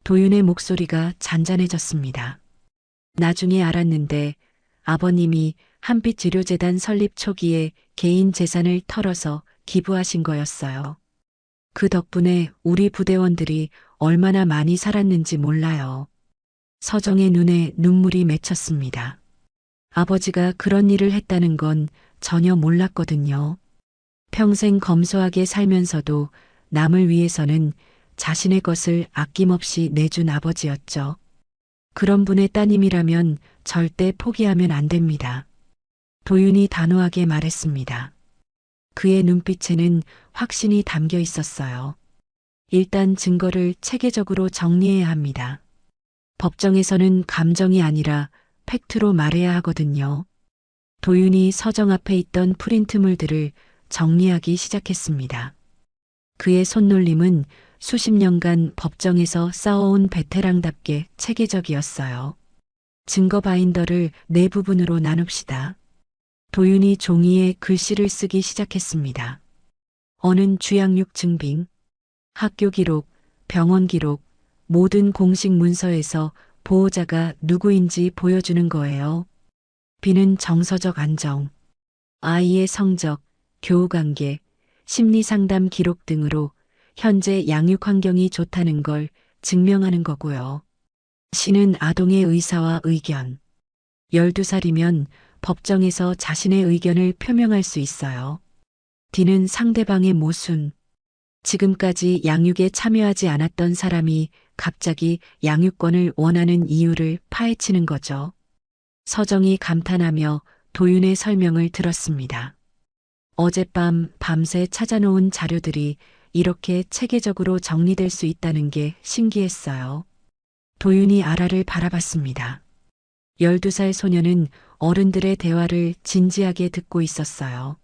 도윤의 목소리가 잔잔해졌습니다. 나중에 알았는데 아버님이 한빛의료재단 설립 초기에 개인 재산을 털어서 기부하신 거였어요. 그 덕분에 우리 부대원들이 얼마나 많이 살았는지 몰라요. 서정의 눈에 눈물이 맺혔습니다. 아버지가 그런 일을 했다는 건 전혀 몰랐거든요. 평생 검소하게 살면서도 남을 위해서는 자신의 것을 아낌없이 내준 아버지였죠. 그런 분의 따님이라면 절대 포기하면 안 됩니다. 도윤이 단호하게 말했습니다. 그의 눈빛에는 확신이 담겨 있었어요. 일단 증거를 체계적으로 정리해야 합니다. 법정에서는 감정이 아니라 팩트로 말해야 하거든요. 도윤이 서정 앞에 있던 프린트물들을 정리하기 시작했습니다. 그의 손놀림은 수십 년간 법정에서 싸워온 베테랑답게 체계적이었어요. 증거 바인더를 네 부분으로 나눕시다. 도윤이 종이에 글씨를 쓰기 시작했습니다. 어는 주양육 증빙, 학교 기록, 병원 기록, 모든 공식 문서에서 보호자가 누구인지 보여주는 거예요. B는 정서적 안정, 아이의 성적, 교우관계, 심리상담 기록 등으로 현재 양육 환경이 좋다는 걸 증명하는 거고요. C는 아동의 의사와 의견. 12살이면 법정에서 자신의 의견을 표명할 수 있어요. D는 상대방의 모순. 지금까지 양육에 참여하지 않았던 사람이 갑자기 양육권을 원하는 이유를 파헤치는 거죠. 서정이 감탄하며 도윤의 설명을 들었습니다. 어젯밤 밤새 찾아놓은 자료들이 이렇게 체계적으로 정리될 수 있다는 게 신기했어요. 도윤이 아라를 바라봤습니다. 12살 소녀는 어른들의 대화를 진지하게 듣고 있었어요.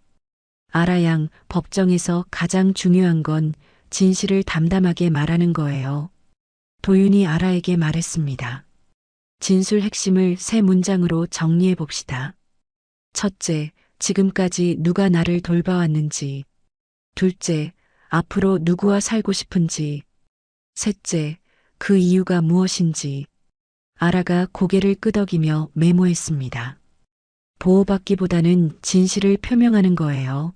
아라 양, 법정에서 가장 중요한 건 진실을 담담하게 말하는 거예요. 도윤이 아라에게 말했습니다. 진술 핵심을 세 문장으로 정리해 봅시다. 첫째, 지금까지 누가 나를 돌봐왔는지. 둘째, 앞으로 누구와 살고 싶은지. 셋째, 그 이유가 무엇인지. 아라가 고개를 끄덕이며 메모했습니다. 보호받기보다는 진실을 표명하는 거예요.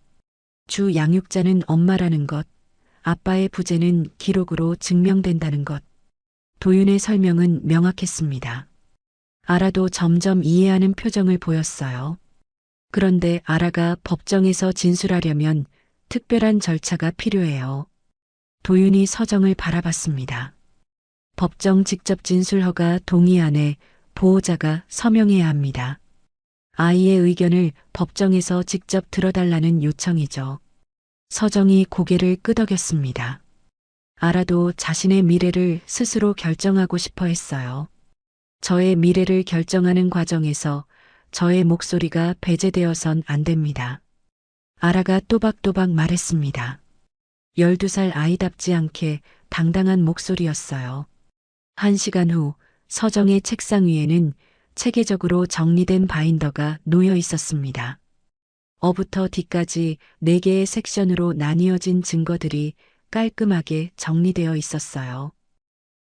주 양육자는 엄마라는 것, 아빠의 부재는 기록으로 증명된다는 것. 도윤의 설명은 명확했습니다. 아라도 점점 이해하는 표정을 보였어요. 그런데 아라가 법정에서 진술하려면 특별한 절차가 필요해요. 도윤이 서정을 바라봤습니다. 법정 직접 진술 허가 동의안에 보호자가 서명해야 합니다. 아이의 의견을 법정에서 직접 들어달라는 요청이죠. 서정이 고개를 끄덕였습니다. 아라도 자신의 미래를 스스로 결정하고 싶어 했어요. 저의 미래를 결정하는 과정에서 저의 목소리가 배제되어선 안 됩니다. 아라가 또박또박 말했습니다. 12살 아이답지 않게 당당한 목소리였어요. 1시간 후 서정의 책상 위에는 체계적으로 정리된 바인더가 놓여 있었습니다. 어부터 D까지 4개의 섹션으로 나뉘어진 증거들이 깔끔하게 정리되어 있었어요.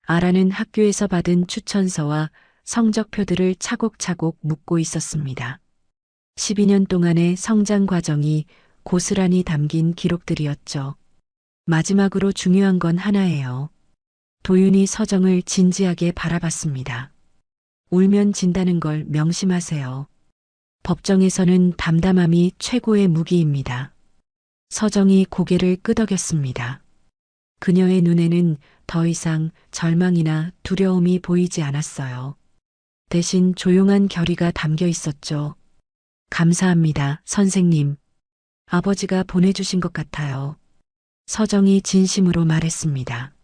아라는 학교에서 받은 추천서와 성적표들을 차곡차곡 묻고 있었습니다. 12년 동안의 성장 과정이 고스란히 담긴 기록들이었죠. 마지막으로 중요한 건 하나예요. 도윤이 서정을 진지하게 바라봤습니다. 울면 진다는 걸 명심하세요. 법정에서는 담담함이 최고의 무기입니다. 서정이 고개를 끄덕였습니다. 그녀의 눈에는 더 이상 절망이나 두려움이 보이지 않았어요. 대신 조용한 결의가 담겨 있었죠. 감사합니다, 선생님. 아버지가 보내주신 것 같아요. 서정이 진심으로 말했습니다.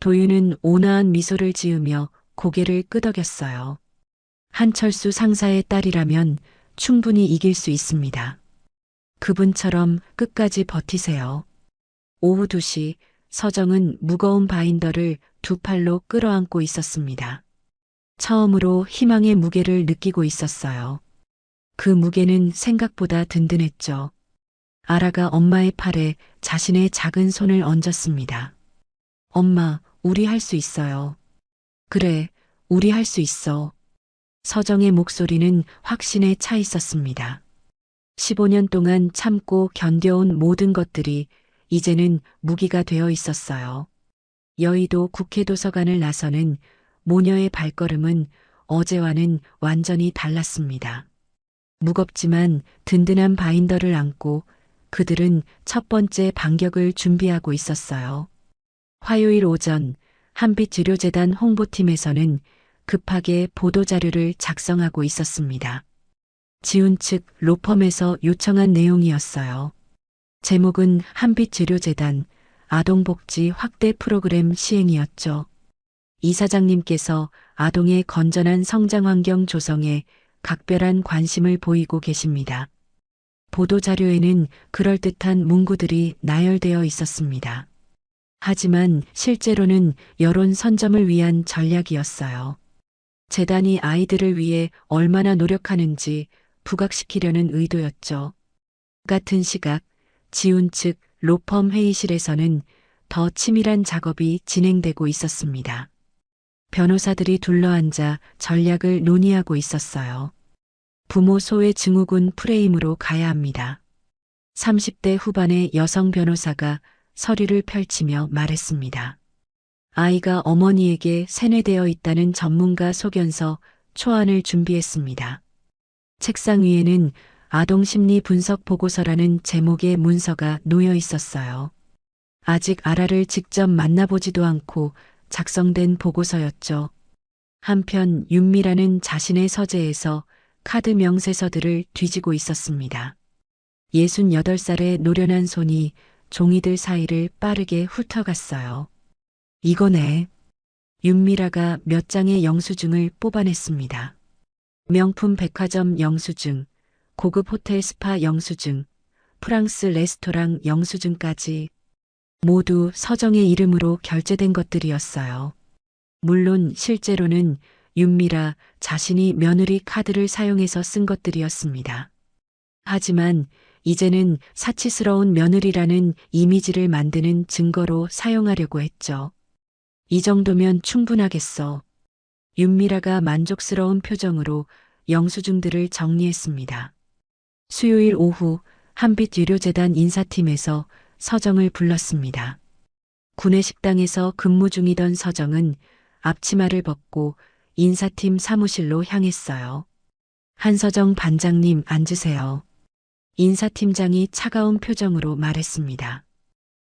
도윤은 온화한 미소를 지으며 고개를 끄덕였어요. 한철수 상사의 딸이라면 충분히 이길 수 있습니다. 그분처럼 끝까지 버티세요. 오후 2시 서정은 무거운 바인더를 두 팔로 끌어안고 있었습니다. 처음으로 희망의 무게를 느끼고 있었어요. 그 무게는 생각보다 든든했죠. 아라가 엄마의 팔에 자신의 작은 손을 얹었습니다. 엄마, 우리 할 수 있어요. 그래, 우리 할 수 있어. 서정의 목소리는 확신에 차 있었습니다. 15년 동안 참고 견뎌온 모든 것들이 이제는 무기가 되어 있었어요. 여의도 국회도서관을 나서는 모녀의 발걸음은 어제와는 완전히 달랐습니다. 무겁지만 든든한 바인더를 안고 그들은 첫 번째 반격을 준비하고 있었어요. 화요일 오전 한빛의료재단 홍보팀에서는 급하게 보도자료를 작성하고 있었습니다. 지훈 측 로펌에서 요청한 내용이었어요. 제목은 한빛의료재단 아동복지 확대 프로그램 시행이었죠. 이사장님께서 아동의 건전한 성장 환경 조성에 각별한 관심을 보이고 계십니다. 보도자료에는 그럴듯한 문구들이 나열되어 있었습니다. 하지만 실제로는 여론 선점을 위한 전략이었어요. 재단이 아이들을 위해 얼마나 노력하는지 부각시키려는 의도였죠. 같은 시각 지훈 측 로펌 회의실에서는 더 치밀한 작업이 진행되고 있었습니다. 변호사들이 둘러앉아 전략을 논의하고 있었어요. 부모 소외 증후군 프레임으로 가야 합니다. 30대 후반의 여성 변호사가 서류를 펼치며 말했습니다. 아이가 어머니에게 세뇌되어 있다는 전문가 소견서 초안을 준비했습니다. 책상 위에는 아동심리 분석 보고서라는 제목의 문서가 놓여 있었어요. 아직 아라를 직접 만나보지도 않고 작성된 보고서였죠. 한편 윤미라는 자신의 서재에서 카드 명세서들을 뒤지고 있었습니다. 68살의 노련한 손이 종이들 사이를 빠르게 훑어갔어요. 이거네. 윤미라가 몇 장의 영수증을 뽑아냈습니다. 명품 백화점 영수증, 고급 호텔 스파 영수증, 프랑스 레스토랑 영수증까지 모두 서정의 이름으로 결제된 것들이었어요. 물론 실제로는 윤미라 자신이 며느리 카드를 사용해서 쓴 것들이었습니다. 하지만 이제는 사치스러운 며느리라는 이미지를 만드는 증거로 사용하려고 했죠. 이 정도면 충분하겠어. 윤미라가 만족스러운 표정으로 영수증들을 정리했습니다. 수요일 오후 한빛의료재단 인사팀에서 서정을 불렀습니다. 구내식당에서 근무 중이던 서정은 앞치마를 벗고 인사팀 사무실로 향했어요. 한서정 반장님 앉으세요. 인사팀장이 차가운 표정으로 말했습니다.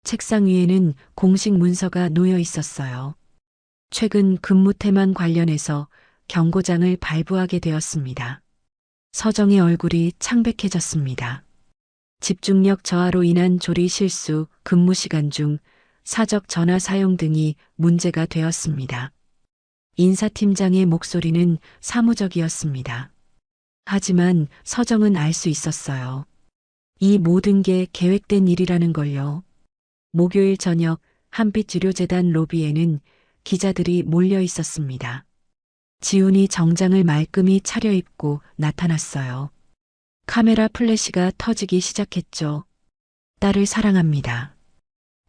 책상 위에는 공식 문서가 놓여 있었어요. 최근 근무 태만 관련해서 경고장을 발부하게 되었습니다. 서정의 얼굴이 창백해졌습니다. 집중력 저하로 인한 조리 실수, 근무 시간 중 사적 전화 사용 등이 문제가 되었습니다. 인사팀장의 목소리는 사무적이었습니다. 하지만 서정은 알 수 있었어요. 이 모든 게 계획된 일이라는 걸요. 목요일 저녁 한빛의료재단 로비에는 기자들이 몰려 있었습니다. 지훈이 정장을 말끔히 차려입고 나타났어요. 카메라 플래시가 터지기 시작했죠. 딸을 사랑합니다.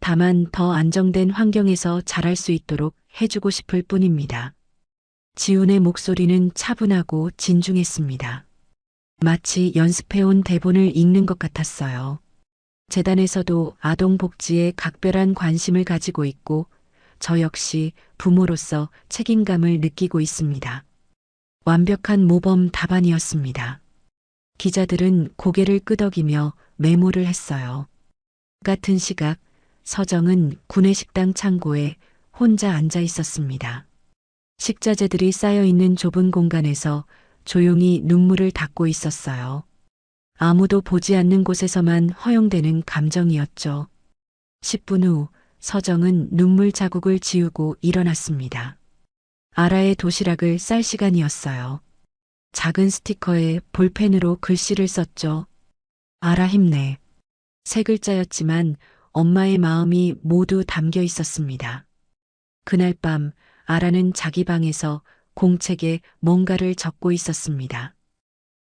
다만 더 안정된 환경에서 자랄 수 있도록 해주고 싶을 뿐입니다. 지훈의 목소리는 차분하고 진중했습니다. 마치 연습해온 대본을 읽는 것 같았어요. 재단에서도 아동 복지에 각별한 관심을 가지고 있고 저 역시 부모로서 책임감을 느끼고 있습니다. 완벽한 모범 답안이었습니다. 기자들은 고개를 끄덕이며 메모를 했어요. 같은 시각 서정은 구내식당 창고에 혼자 앉아 있었습니다. 식자재들이 쌓여 있는 좁은 공간에서 조용히 눈물을 닦고 있었어요. 아무도 보지 않는 곳에서만 허용되는 감정이었죠. 10분 후 서정은 눈물 자국을 지우고 일어났습니다. 아라의 도시락을 쌀 시간이었어요. 작은 스티커에 볼펜으로 글씨를 썼죠. 아라 힘내. 세 글자였지만 엄마의 마음이 모두 담겨 있었습니다. 그날 밤 아라는 자기 방에서 공책에 뭔가를 적고 있었습니다.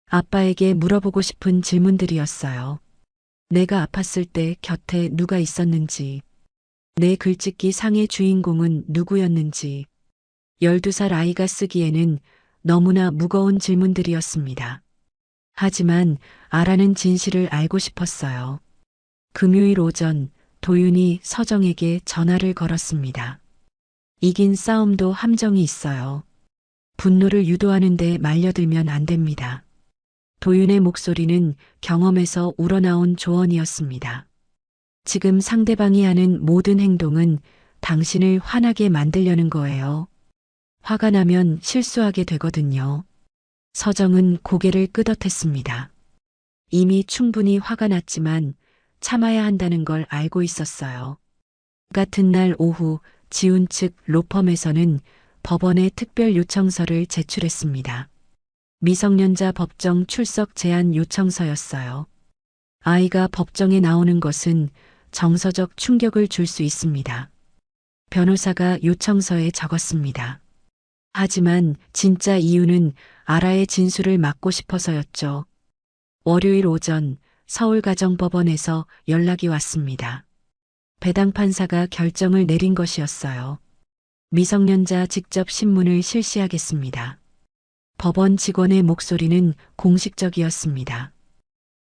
아빠에게 물어보고 싶은 질문들이었어요. 내가 아팠을 때 곁에 누가 있었는지, 내 글짓기 상의 주인공은 누구였는지, 12살 아이가 쓰기에는 너무나 무거운 질문들이었습니다. 하지만 아라는 진실을 알고 싶었어요. 금요일 오전 도윤이 서정에게 전화를 걸었습니다. 이긴 싸움도 함정이 있어요. 분노를 유도하는데 말려들면 안 됩니다. 도윤의 목소리는 경험에서 우러나온 조언이었습니다. 지금 상대방이 하는 모든 행동은 당신을 화나게 만들려는 거예요. 화가 나면 실수하게 되거든요. 서정은 고개를 끄덕했습니다. 이미 충분히 화가 났지만 참아야 한다는 걸 알고 있었어요. 같은 날 오후 지훈 측 로펌에서는 법원에 특별 요청서를 제출했습니다. 미성년자 법정 출석 제한 요청서였어요. 아이가 법정에 나오는 것은 정서적 충격을 줄 수 있습니다. 변호사가 요청서에 적었습니다. 하지만 진짜 이유는 아라의 진술을 막고 싶어서였죠. 월요일 오전 서울가정법원에서 연락이 왔습니다. 배당 판사가 결정을 내린 것이었어요. 미성년자 직접 신문을 실시하겠습니다. 법원 직원의 목소리는 공식적이었습니다.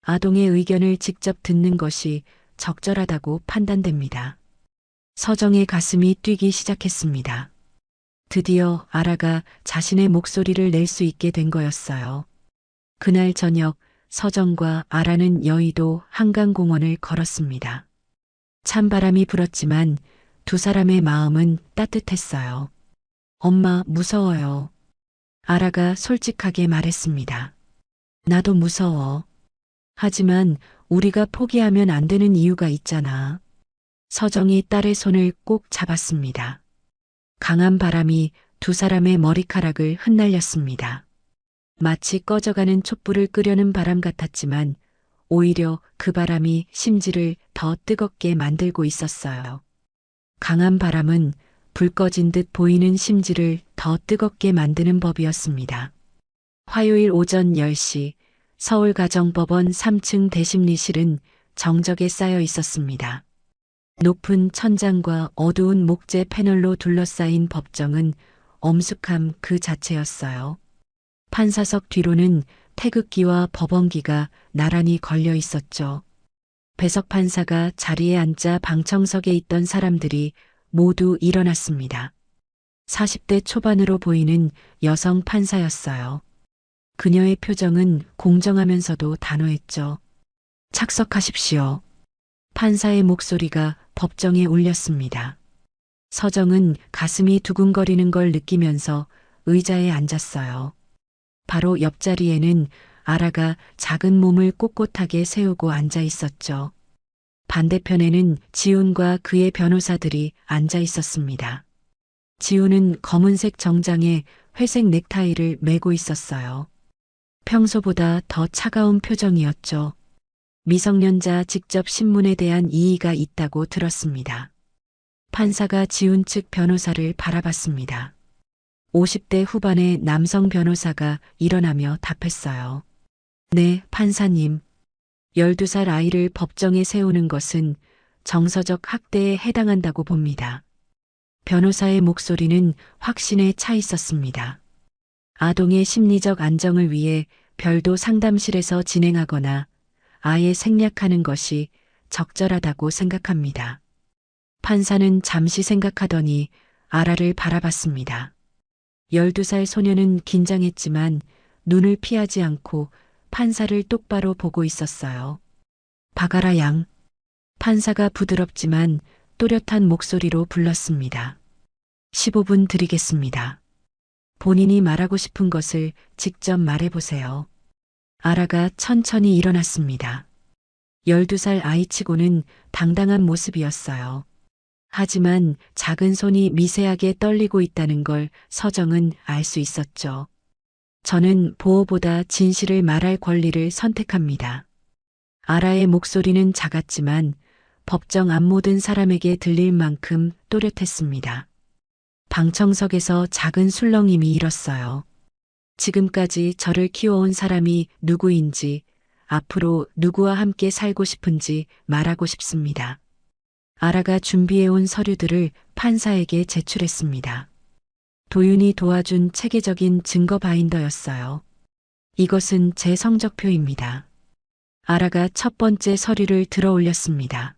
아동의 의견을 직접 듣는 것이 적절하다고 판단됩니다. 서정의 가슴이 뛰기 시작했습니다. 드디어 아라가 자신의 목소리를 낼 수 있게 된 거였어요. 그날 저녁 서정과 아라는 여의도 한강공원을 걸었습니다. 찬바람이 불었지만 두 사람의 마음은 따뜻했어요. 엄마 무서워요. 아라가 솔직하게 말했습니다. 나도 무서워. 하지만 우리가 포기하면 안 되는 이유가 있잖아. 서정이 딸의 손을 꼭 잡았습니다. 강한 바람이 두 사람의 머리카락을 흩날렸습니다. 마치 꺼져가는 촛불을 끄려는 바람 같았지만 오히려 그 바람이 심지를 더 뜨겁게 만들고 있었어요. 강한 바람은 불 꺼진 듯 보이는 심지를 더 뜨겁게 만드는 법이었습니다. 화요일 오전 10시 서울가정법원 3층 대심리실은 정적에 쌓여 있었습니다. 높은 천장과 어두운 목재 패널로 둘러싸인 법정은 엄숙함 그 자체였어요. 판사석 뒤로는 태극기와 법원기가 나란히 걸려 있었죠. 배석 판사가 자리에 앉자 방청석에 있던 사람들이 모두 일어났습니다. 40대 초반으로 보이는 여성 판사였어요. 그녀의 표정은 공정하면서도 단호했죠. 착석하십시오. 판사의 목소리가 법정에 울렸습니다. 서정은 가슴이 두근거리는 걸 느끼면서 의자에 앉았어요. 바로 옆자리에는 아라가 작은 몸을 꼿꼿하게 세우고 앉아 있었죠. 반대편에는 지훈과 그의 변호사들이 앉아 있었습니다. 지훈은 검은색 정장에 회색 넥타이를 메고 있었어요. 평소보다 더 차가운 표정이었죠. 미성년자 직접 신문에 대한 이의가 있다고 들었습니다. 판사가 지훈 측 변호사를 바라봤습니다. 50대 후반의 남성 변호사가 일어나며 답했어요. 네, 판사님. 12살 아이를 법정에 세우는 것은 정서적 학대에 해당한다고 봅니다. 변호사의 목소리는 확신에 차 있었습니다. 아동의 심리적 안정을 위해 별도 상담실에서 진행하거나 아예 생략하는 것이 적절하다고 생각합니다. 판사는 잠시 생각하더니 아라를 바라봤습니다. 12살 소녀는 긴장했지만 눈을 피하지 않고 판사를 똑바로 보고 있었어요. 박아라 양. 판사가 부드럽지만 또렷한 목소리로 불렀습니다. 15분 드리겠습니다. 본인이 말하고 싶은 것을 직접 말해보세요. 아라가 천천히 일어났습니다. 12살 아이치고는 당당한 모습이었어요. 하지만 작은 손이 미세하게 떨리고 있다는 걸 서정은 알 수 있었죠. 저는 보호보다 진실을 말할 권리를 선택합니다. 아라의 목소리는 작았지만 법정 앞 모든 사람에게 들릴 만큼 또렷했습니다. 방청석에서 작은 술렁임이 일었어요. 지금까지 저를 키워온 사람이 누구인지, 앞으로 누구와 함께 살고 싶은지 말하고 싶습니다. 아라가 준비해온 서류들을 판사에게 제출했습니다. 도윤이 도와준 체계적인 증거 바인더였어요. 이것은 제 성적표입니다. 아라가 첫 번째 서류를 들어 올렸습니다.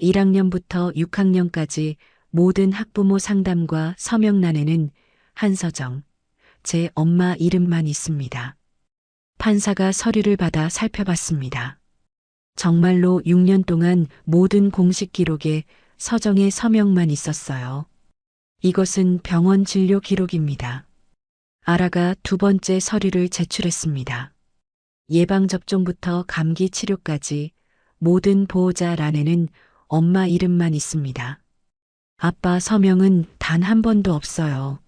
1학년부터 6학년까지 모든 학부모 상담과 서명란에는 한서정, 제 엄마 이름만 있습니다. 판사가 서류를 받아 살펴봤습니다. 정말로 6년 동안 모든 공식 기록에 서정의 서명만 있었어요. 이것은 병원 진료 기록입니다. 아라가 두 번째 서류를 제출했습니다. 예방접종부터 감기 치료까지 모든 보호자 란에는 엄마 이름만 있습니다. 아빠 서명은 단 한 번도 없어요.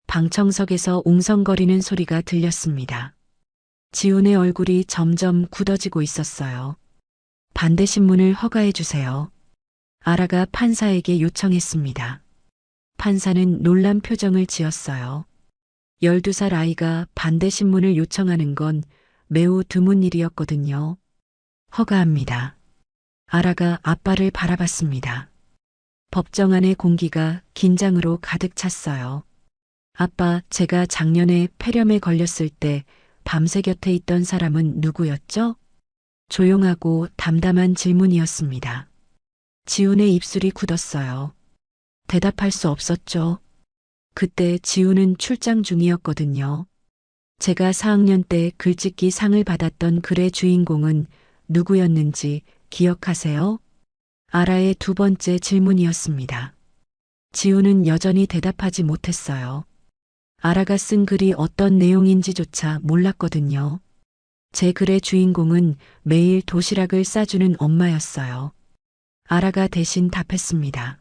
방청석에서 웅성거리는 소리가 들렸습니다. 지훈의 얼굴이 점점 굳어지고 있었어요. 반대 신문을 허가해 주세요. 아라가 판사에게 요청했습니다. 판사는 놀란 표정을 지었어요. 12살 아이가 반대 신문을 요청하는 건 매우 드문 일이었거든요. 허가합니다. 아라가 아빠를 바라봤습니다. 법정 안의 공기가 긴장으로 가득 찼어요. 아빠, 제가 작년에 폐렴에 걸렸을 때 밤새 곁에 있던 사람은 누구였죠? 조용하고 담담한 질문이었습니다. 지훈의 입술이 굳었어요. 대답할 수 없었죠. 그때 지훈은 출장 중이었거든요. 제가 4학년 때 글짓기 상을 받았던 글의 주인공은 누구였는지 기억하세요? 아라의 두 번째 질문이었습니다. 지훈은 여전히 대답하지 못했어요. 아라가 쓴 글이 어떤 내용인지조차 몰랐거든요. 제 글의 주인공은 매일 도시락을 싸주는 엄마였어요. 아라가 대신 답했습니다.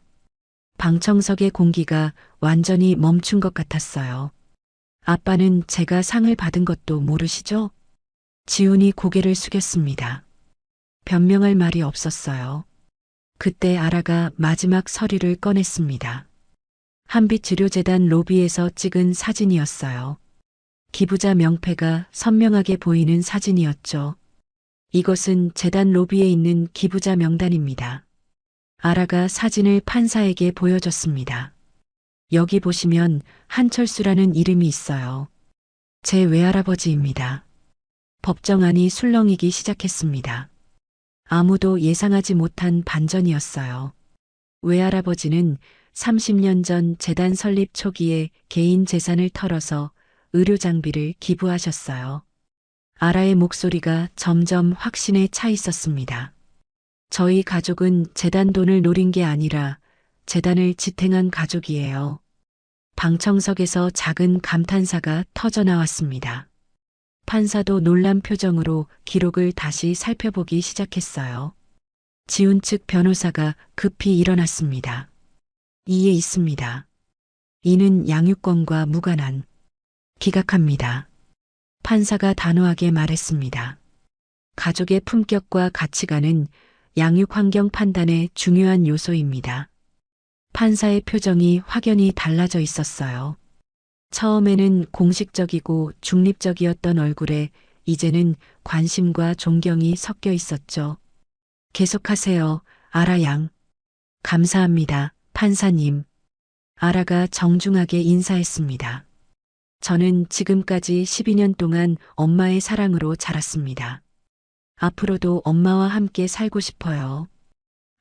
방청석의 공기가 완전히 멈춘 것 같았어요. 아빠는 제가 상을 받은 것도 모르시죠? 지훈이 고개를 숙였습니다. 변명할 말이 없었어요. 그때 아라가 마지막 서류를 꺼냈습니다. 한빛치료재단 로비에서 찍은 사진이었어요. 기부자 명패가 선명하게 보이는 사진이었죠. 이것은 재단 로비에 있는 기부자 명단입니다. 아라가 사진을 판사에게 보여줬습니다. 여기 보시면 한철수라는 이름이 있어요. 제 외할아버지입니다. 법정 안이 술렁이기 시작했습니다. 아무도 예상하지 못한 반전이었어요. 외할아버지는 30년 전 재단 설립 초기에 개인 재산을 털어서 의료 장비를 기부하셨어요. 아라의 목소리가 점점 확신에 차 있었습니다. 저희 가족은 재단 돈을 노린 게 아니라 재단을 지탱한 가족이에요. 방청석에서 작은 감탄사가 터져나왔습니다. 판사도 놀란 표정으로 기록을 다시 살펴보기 시작했어요. 지훈 측 변호사가 급히 일어났습니다. 이에 있습니다. 이는 양육권과 무관한 기각합니다. 판사가 단호하게 말했습니다. 가족의 품격과 가치관은 양육 환경 판단의 중요한 요소입니다. 판사의 표정이 확연히 달라져 있었어요. 처음에는 공식적이고 중립적이었던 얼굴에 이제는 관심과 존경이 섞여 있었죠. 계속하세요, 아라 양. 감사합니다, 판사님. 아라가 정중하게 인사했습니다. 저는 지금까지 12년 동안 엄마의 사랑으로 자랐습니다. 앞으로도 엄마와 함께 살고 싶어요.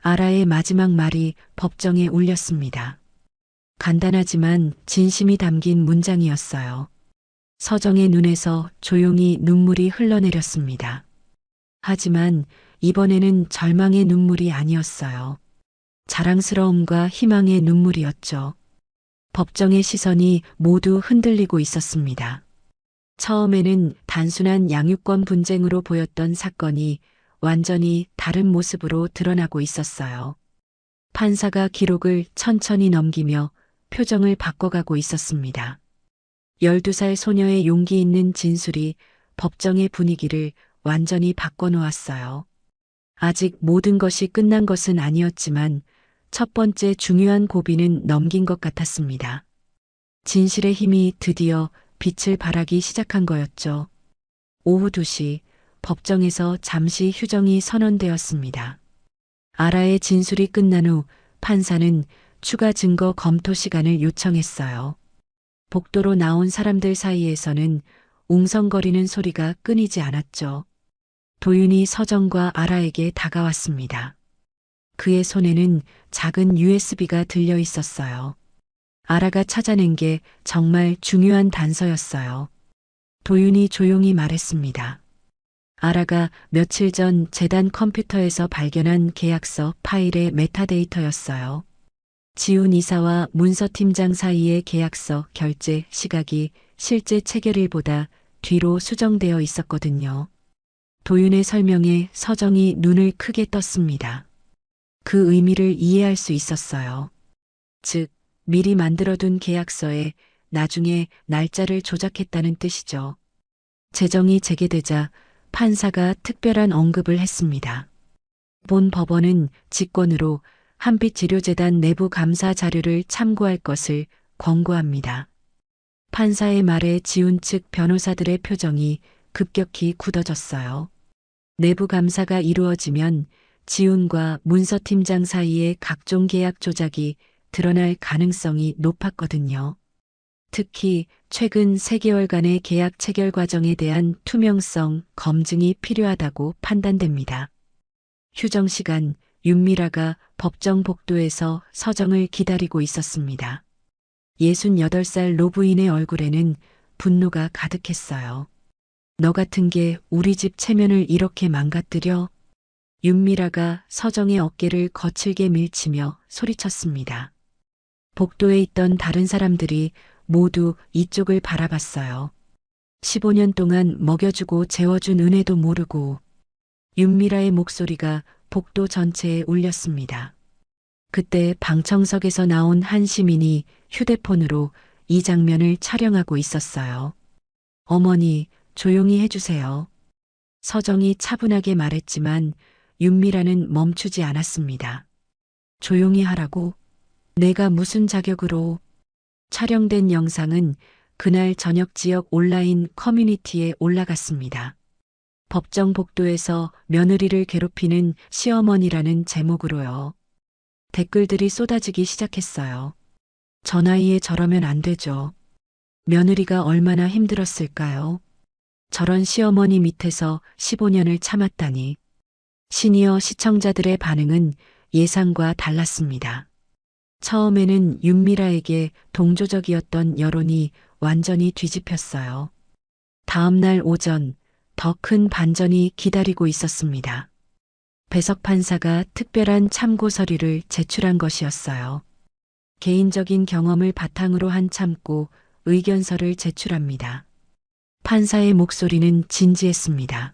아라의 마지막 말이 법정에 울렸습니다. 간단하지만 진심이 담긴 문장이었어요. 서정의 눈에서 조용히 눈물이 흘러내렸습니다. 하지만 이번에는 절망의 눈물이 아니었어요. 자랑스러움과 희망의 눈물이었죠. 법정의 시선이 모두 흔들리고 있었습니다. 처음에는 단순한 양육권 분쟁으로 보였던 사건이 완전히 다른 모습으로 드러나고 있었어요. 판사가 기록을 천천히 넘기며 표정을 바꿔가고 있었습니다. 12살 소녀의 용기 있는 진술이 법정의 분위기를 완전히 바꿔놓았어요. 아직 모든 것이 끝난 것은 아니었지만 첫 번째 중요한 고비는 넘긴 것 같았습니다. 진실의 힘이 드디어 빛을 발하기 시작한 거였죠. 오후 2시 법정에서 잠시 휴정이 선언되었습니다. 아라의 진술이 끝난 후 판사는 추가 증거 검토 시간을 요청했어요. 복도로 나온 사람들 사이에서는 웅성거리는 소리가 끊이지 않았죠. 도윤이 서정과 아라에게 다가왔습니다. 그의 손에는 작은 USB가 들려 있었어요. 아라가 찾아낸 게 정말 중요한 단서였어요. 도윤이 조용히 말했습니다. 아라가 며칠 전 재단 컴퓨터에서 발견한 계약서 파일의 메타데이터였어요. 지훈 이사와 문서 팀장 사이의 계약서 결제 시각이 실제 체결일보다 뒤로 수정되어 있었거든요. 도윤의 설명에 서정이 눈을 크게 떴습니다. 그 의미를 이해할 수 있었어요. 즉, 미리 만들어둔 계약서에 나중에 날짜를 조작했다는 뜻이죠. 재정이 재개되자 판사가 특별한 언급을 했습니다. 본 법원은 직권으로 한빛치료재단 내부 감사 자료를 참고할 것을 권고합니다. 판사의 말에 지훈 측 변호사들의 표정이 급격히 굳어졌어요. 내부 감사가 이루어지면 지훈과 문서팀장 사이의 각종 계약 조작이 드러날 가능성이 높았거든요. 특히 최근 3개월간의 계약 체결 과정에 대한 투명성 검증이 필요하다고 판단됩니다. 휴정 시간, 윤미라가 법정 복도에서 서정을 기다리고 있었습니다. 68살 노부인의 얼굴에는 분노가 가득했어요. 너 같은 게 우리 집 체면을 이렇게 망가뜨려? 윤미라가 서정의 어깨를 거칠게 밀치며 소리쳤습니다. 복도에 있던 다른 사람들이 모두 이쪽을 바라봤어요. 15년 동안 먹여주고 재워준 은혜도 모르고. 윤미라의 목소리가 복도 전체에 울렸습니다. 그때 방청석에서 나온 한 시민이 휴대폰으로 이 장면을 촬영하고 있었어요. 어머니, 조용히 해주세요. 서정이 차분하게 말했지만 윤미라는 멈추지 않았습니다. 조용히 하라고? 내가 무슨 자격으로? 촬영된 영상은 그날 저녁 지역 온라인 커뮤니티에 올라갔습니다. 법정 복도에서 며느리를 괴롭히는 시어머니라는 제목으로요. 댓글들이 쏟아지기 시작했어요. 저 나이에 저러면 안 되죠. 며느리가 얼마나 힘들었을까요? 저런 시어머니 밑에서 15년을 참았다니. 시니어 시청자들의 반응은 예상과 달랐습니다. 처음에는 윤미라에게 동조적이었던 여론이 완전히 뒤집혔어요. 다음 날 오전 더 큰 반전이 기다리고 있었습니다. 배석 판사가 특별한 참고 서류를 제출한 것이었어요. 개인적인 경험을 바탕으로 한 참고 의견서를 제출합니다. 판사의 목소리는 진지했습니다.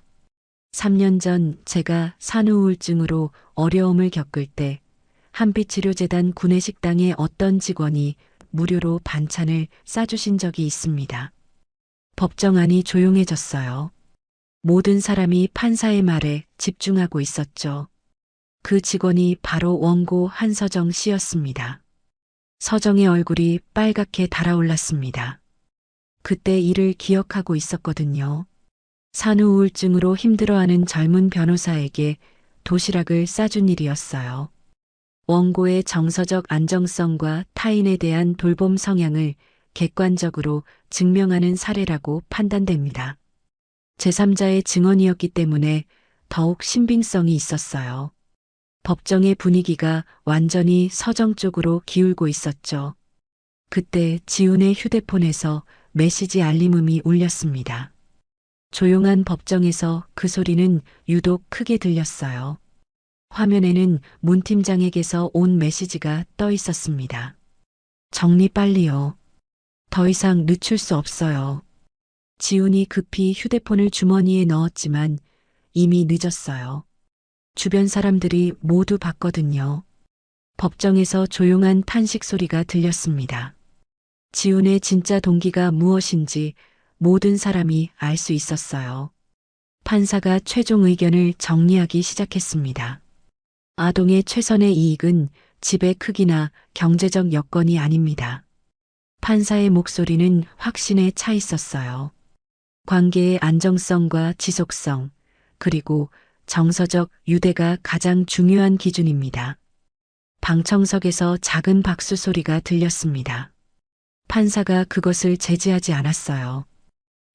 3년 전 제가 산후우울증으로 어려움을 겪을 때 한빛치료재단 구내식당의 어떤 직원이 무료로 반찬을 싸주신 적이 있습니다. 법정 안이 조용해졌어요. 모든 사람이 판사의 말에 집중하고 있었죠. 그 직원이 바로 원고 한서정 씨였습니다. 서정의 얼굴이 빨갛게 달아올랐습니다. 그때 일을 기억하고 있었거든요. 산후우울증으로 힘들어하는 젊은 변호사에게 도시락을 싸준 일이었어요. 원고의 정서적 안정성과 타인에 대한 돌봄 성향을 객관적으로 증명하는 사례라고 판단됩니다. 제3자의 증언이었기 때문에 더욱 신빙성이 있었어요. 법정의 분위기가 완전히 서정 쪽으로 기울고 있었죠. 그때 지훈의 휴대폰에서 메시지 알림음이 울렸습니다. 조용한 법정에서 그 소리는 유독 크게 들렸어요. 화면에는 문 팀장에게서 온 메시지가 떠 있었습니다. 정리 빨리요. 더 이상 늦출 수 없어요. 지훈이 급히 휴대폰을 주머니에 넣었지만 이미 늦었어요. 주변 사람들이 모두 봤거든요. 법정에서 조용한 탄식 소리가 들렸습니다. 지훈의 진짜 동기가 무엇인지 모든 사람이 알 수 있었어요. 판사가 최종 의견을 정리하기 시작했습니다. 아동의 최선의 이익은 집의 크기나 경제적 여건이 아닙니다. 판사의 목소리는 확신에 차 있었어요. 관계의 안정성과 지속성, 그리고 정서적 유대가 가장 중요한 기준입니다. 방청석에서 작은 박수 소리가 들렸습니다. 판사가 그것을 제지하지 않았어요.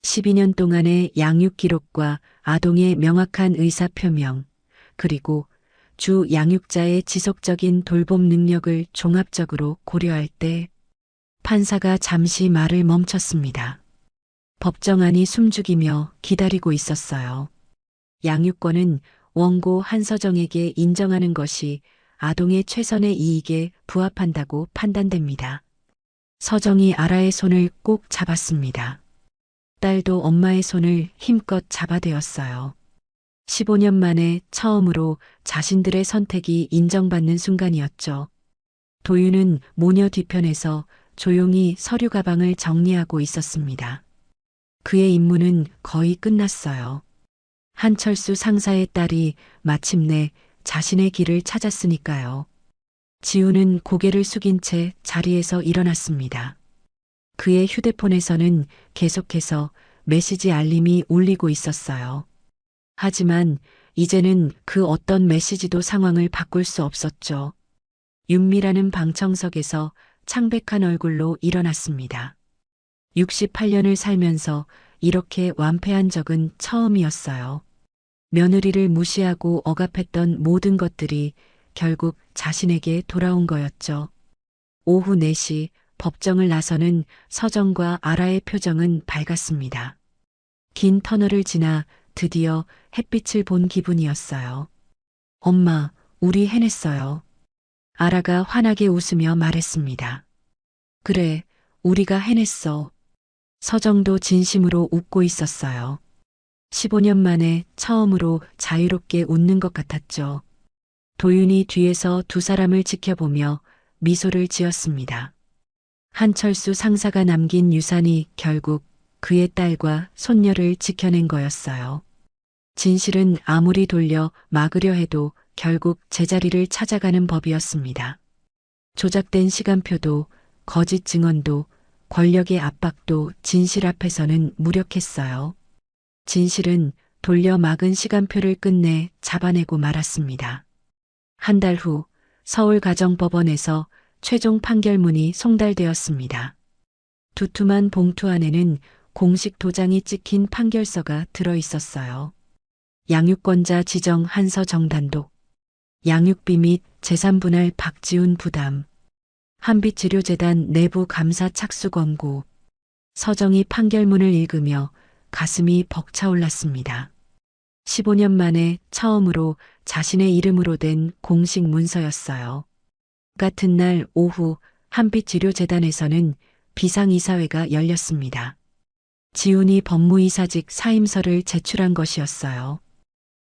12년 동안의 양육 기록과 아동의 명확한 의사 표명, 그리고 주 양육자의 지속적인 돌봄 능력을 종합적으로 고려할 때 판사가 잠시 말을 멈췄습니다. 법정안이 숨죽이며 기다리고 있었어요. 양육권은 원고 한서정에게 인정하는 것이 아동의 최선의 이익에 부합한다고 판단됩니다. 서정이 아라의 손을 꼭 잡았습니다. 딸도 엄마의 손을 힘껏 잡아대었어요. 15년 만에 처음으로 자신들의 선택이 인정받는 순간이었죠. 도윤은 모녀 뒤편에서 조용히 서류 가방을 정리하고 있었습니다. 그의 임무는 거의 끝났어요. 한철수 상사의 딸이 마침내 자신의 길을 찾았으니까요. 지우는 고개를 숙인 채 자리에서 일어났습니다. 그의 휴대폰에서는 계속해서 메시지 알림이 울리고 있었어요. 하지만 이제는 그 어떤 메시지도 상황을 바꿀 수 없었죠. 윤미라는 방청석에서 창백한 얼굴로 일어났습니다. 68년을 살면서 이렇게 완패한 적은 처음이었어요. 며느리를 무시하고 억압했던 모든 것들이 결국 자신에게 돌아온 거였죠. 오후 4시 법정을 나서는 서정과 아라의 표정은 밝았습니다. 긴 터널을 지나 드디어 햇빛을 본 기분이었어요. 엄마, 우리 해냈어요. 아라가 환하게 웃으며 말했습니다. 그래, 우리가 해냈어. 서정도 진심으로 웃고 있었어요. 15년 만에 처음으로 자유롭게 웃는 것 같았죠. 도윤이 뒤에서 두 사람을 지켜보며 미소를 지었습니다. 한철수 상사가 남긴 유산이 결국 그의 딸과 손녀를 지켜낸 거였어요. 진실은 아무리 돌려 막으려 해도 결국 제자리를 찾아가는 법이었습니다. 조작된 시간표도 거짓 증언도 권력의 압박도 진실 앞에서는 무력했어요. 진실은 돌려 막은 시간표를 끝내 잡아내고 말았습니다. 한 달 후 서울가정법원에서 최종 판결문이 송달되었습니다. 두툼한 봉투 안에는 공식 도장이 찍힌 판결서가 들어 있었어요. 양육권자 지정 한서정단독, 양육비 및 재산분할 박지훈 부담, 한빛치료재단 내부 감사 착수 권고. 서정이 판결문을 읽으며 가슴이 벅차올랐습니다. 15년 만에 처음으로 자신의 이름으로 된 공식 문서였어요. 같은 날 오후 한빛치료재단에서는 비상이사회가 열렸습니다. 지훈이 법무이사직 사임서를 제출한 것이었어요.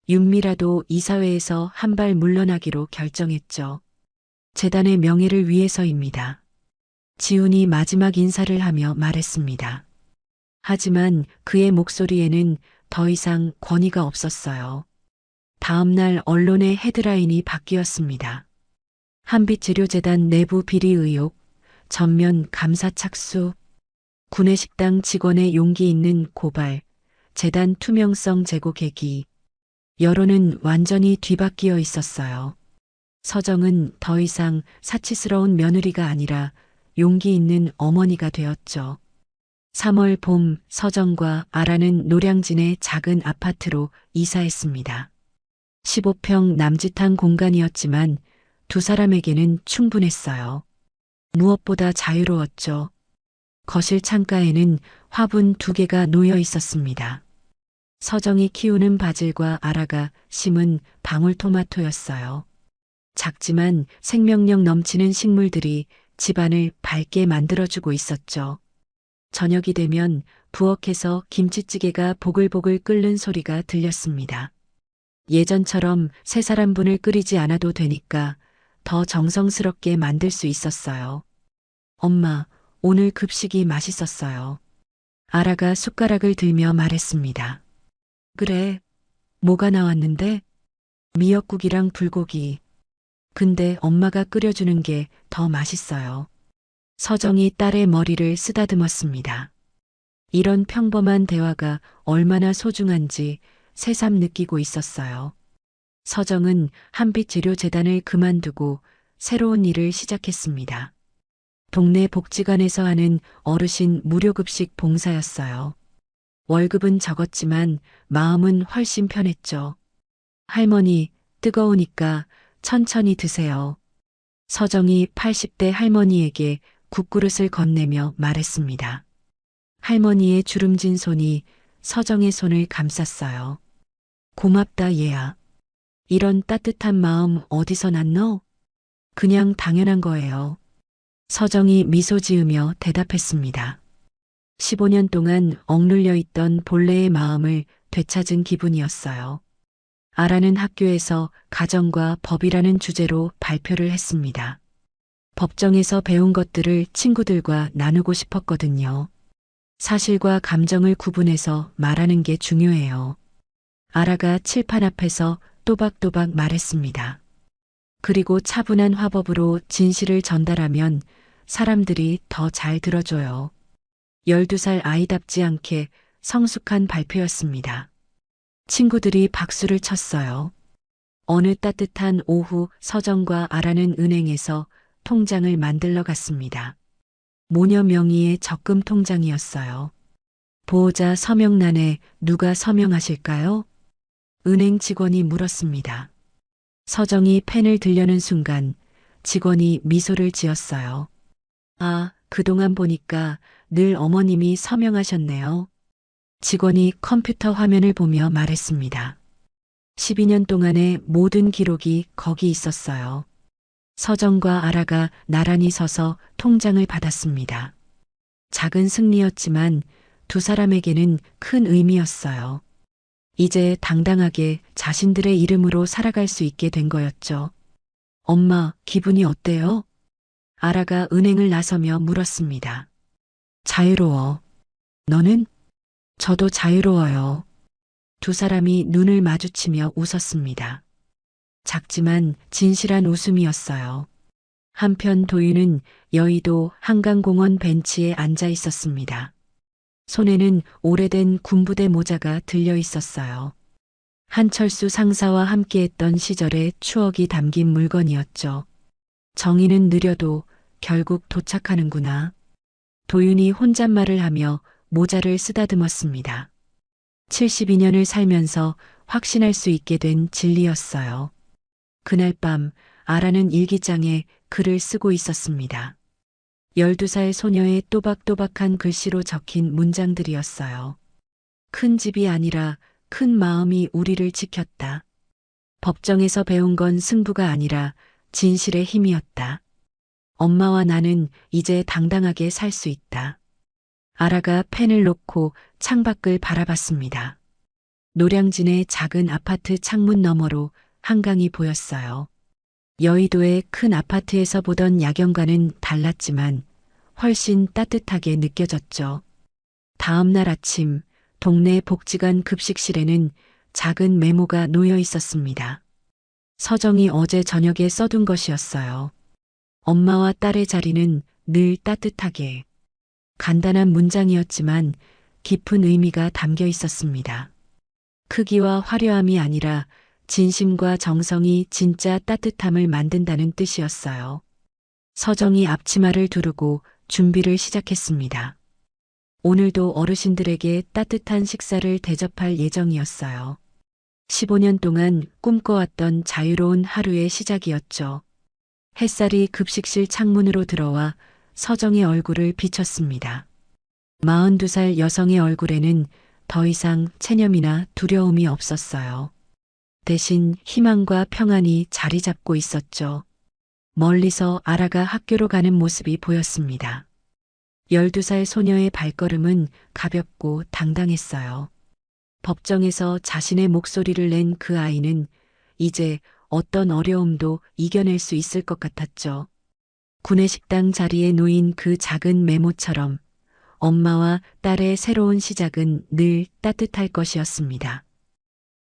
윤미라도 이사회에서 한 발 물러나기로 결정했죠. 재단의 명예를 위해서입니다. 지훈이 마지막 인사를 하며 말했습니다. 하지만 그의 목소리에는 더 이상 권위가 없었어요. 다음 날 언론의 헤드라인이 바뀌었습니다. 한빛치료재단 내부 비리 의혹, 전면 감사 착수, 구내식당 직원의 용기 있는 고발, 재단 투명성 제고 계기. 여론은 완전히 뒤바뀌어 있었어요. 서정은 더 이상 사치스러운 며느리가 아니라 용기 있는 어머니가 되었죠. 3월 봄 서정과 아라는 노량진의 작은 아파트로 이사했습니다. 15평 남짓한 공간이었지만 두 사람에게는 충분했어요. 무엇보다 자유로웠죠. 거실 창가에는 화분 2개가 놓여 있었습니다. 서정이 키우는 바질과 아라가 심은 방울토마토였어요. 작지만 생명력 넘치는 식물들이 집안을 밝게 만들어주고 있었죠. 저녁이 되면 부엌에서 김치찌개가 보글보글 끓는 소리가 들렸습니다. 예전처럼 3사람분을 끓이지 않아도 되니까 더 정성스럽게 만들 수 있었어요. 엄마, 오늘 급식이 맛있었어요. 아라가 숟가락을 들며 말했습니다. 그래, 뭐가 나왔는데? 미역국이랑 불고기. 근데 엄마가 끓여주는 게 더 맛있어요. 서정이 딸의 머리를 쓰다듬었습니다. 이런 평범한 대화가 얼마나 소중한지 새삼 느끼고 있었어요. 서정은 한빛재료재단을 그만두고 새로운 일을 시작했습니다. 동네 복지관에서 하는 어르신 무료급식 봉사였어요. 월급은 적었지만 마음은 훨씬 편했죠. 할머니, 뜨거우니까 천천히 드세요. 서정이 80대 할머니에게 국그릇을 건네며 말했습니다. 할머니의 주름진 손이 서정의 손을 감쌌어요. 고맙다 얘야. 이런 따뜻한 마음 어디서 났노? 그냥 당연한 거예요. 서정이 미소 지으며 대답했습니다. 15년 동안 억눌려 있던 본래의 마음을 되찾은 기분이었어요. 아라는 학교에서 가정과 법이라는 주제로 발표를 했습니다. 법정에서 배운 것들을 친구들과 나누고 싶었거든요. 사실과 감정을 구분해서 말하는 게 중요해요. 아라가 칠판 앞에서 또박또박 말했습니다. 그리고 차분한 화법으로 진실을 전달하면 사람들이 더 잘 들어줘요. 12살 아이답지 않게 성숙한 발표였습니다. 친구들이 박수를 쳤어요. 어느 따뜻한 오후 서정과 아라는 은행에서 통장을 만들러 갔습니다. 모녀 명의의 적금 통장이었어요. 보호자 서명란에 누가 서명하실까요? 은행 직원이 물었습니다. 서정이 펜을 들려는 순간 직원이 미소를 지었어요. 아, 그동안 보니까 늘 어머님이 서명하셨네요. 직원이 컴퓨터 화면을 보며 말했습니다. 12년 동안의 모든 기록이 거기 있었어요. 서정과 아라가 나란히 서서 통장을 받았습니다. 작은 승리였지만 2사람에게는 큰 의미였어요. 이제 당당하게 자신들의 이름으로 살아갈 수 있게 된 거였죠. 엄마, 기분이 어때요? 아라가 은행을 나서며 물었습니다. 자유로워. 너는? 저도 자유로워요. 2사람이 눈을 마주치며 웃었습니다. 작지만 진실한 웃음이었어요. 한편 도윤은 여의도 한강공원 벤치에 앉아 있었습니다. 손에는 오래된 군부대 모자가 들려 있었어요. 한철수 상사와 함께했던 시절의 추억이 담긴 물건이었죠. 정의는 느려도 결국 도착하는구나. 도윤이 혼잣말을 하며 모자를 쓰다듬었습니다. 72년을 살면서 확신할 수 있게 된 진리였어요. 그날 밤 아라는 일기장에 글을 쓰고 있었습니다. 12살 소녀의 또박또박한 글씨로 적힌 문장들이었어요. 큰 집이 아니라 큰 마음이 우리를 지켰다. 법정에서 배운 건 승부가 아니라 진실의 힘이었다. 엄마와 나는 이제 당당하게 살 수 있다. 아라가 펜을 놓고 창밖을 바라봤습니다. 노량진의 작은 아파트 창문 너머로 한강이 보였어요. 여의도의 큰 아파트에서 보던 야경과는 달랐지만 훨씬 따뜻하게 느껴졌죠. 다음 날 아침 동네 복지관 급식실에는 작은 메모가 놓여 있었습니다. 서정이 어제 저녁에 써둔 것이었어요. 엄마와 딸의 자리는 늘 따뜻하게. 간단한 문장이었지만 깊은 의미가 담겨 있었습니다. 크기와 화려함이 아니라 진심과 정성이 진짜 따뜻함을 만든다는 뜻이었어요. 서정이 앞치마를 두르고 준비를 시작했습니다. 오늘도 어르신들에게 따뜻한 식사를 대접할 예정이었어요. 15년 동안 꿈꿔왔던 자유로운 하루의 시작이었죠. 햇살이 급식실 창문으로 들어와 서정의 얼굴을 비췄습니다. 42살 여성의 얼굴에는 더 이상 체념이나 두려움이 없었어요. 대신 희망과 평안이 자리 잡고 있었죠. 멀리서 아라가 학교로 가는 모습이 보였습니다. 12살 소녀의 발걸음은 가볍고 당당했어요. 법정에서 자신의 목소리를 낸 그 아이는 이제 어떤 어려움도 이겨낼 수 있을 것 같았죠. 구내식당 자리에 놓인 그 작은 메모처럼 엄마와 딸의 새로운 시작은 늘 따뜻할 것이었습니다.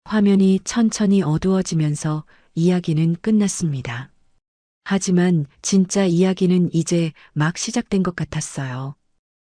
화면이 천천히 어두워지면서 이야기는 끝났습니다. 하지만 진짜 이야기는 이제 막 시작된 것 같았어요.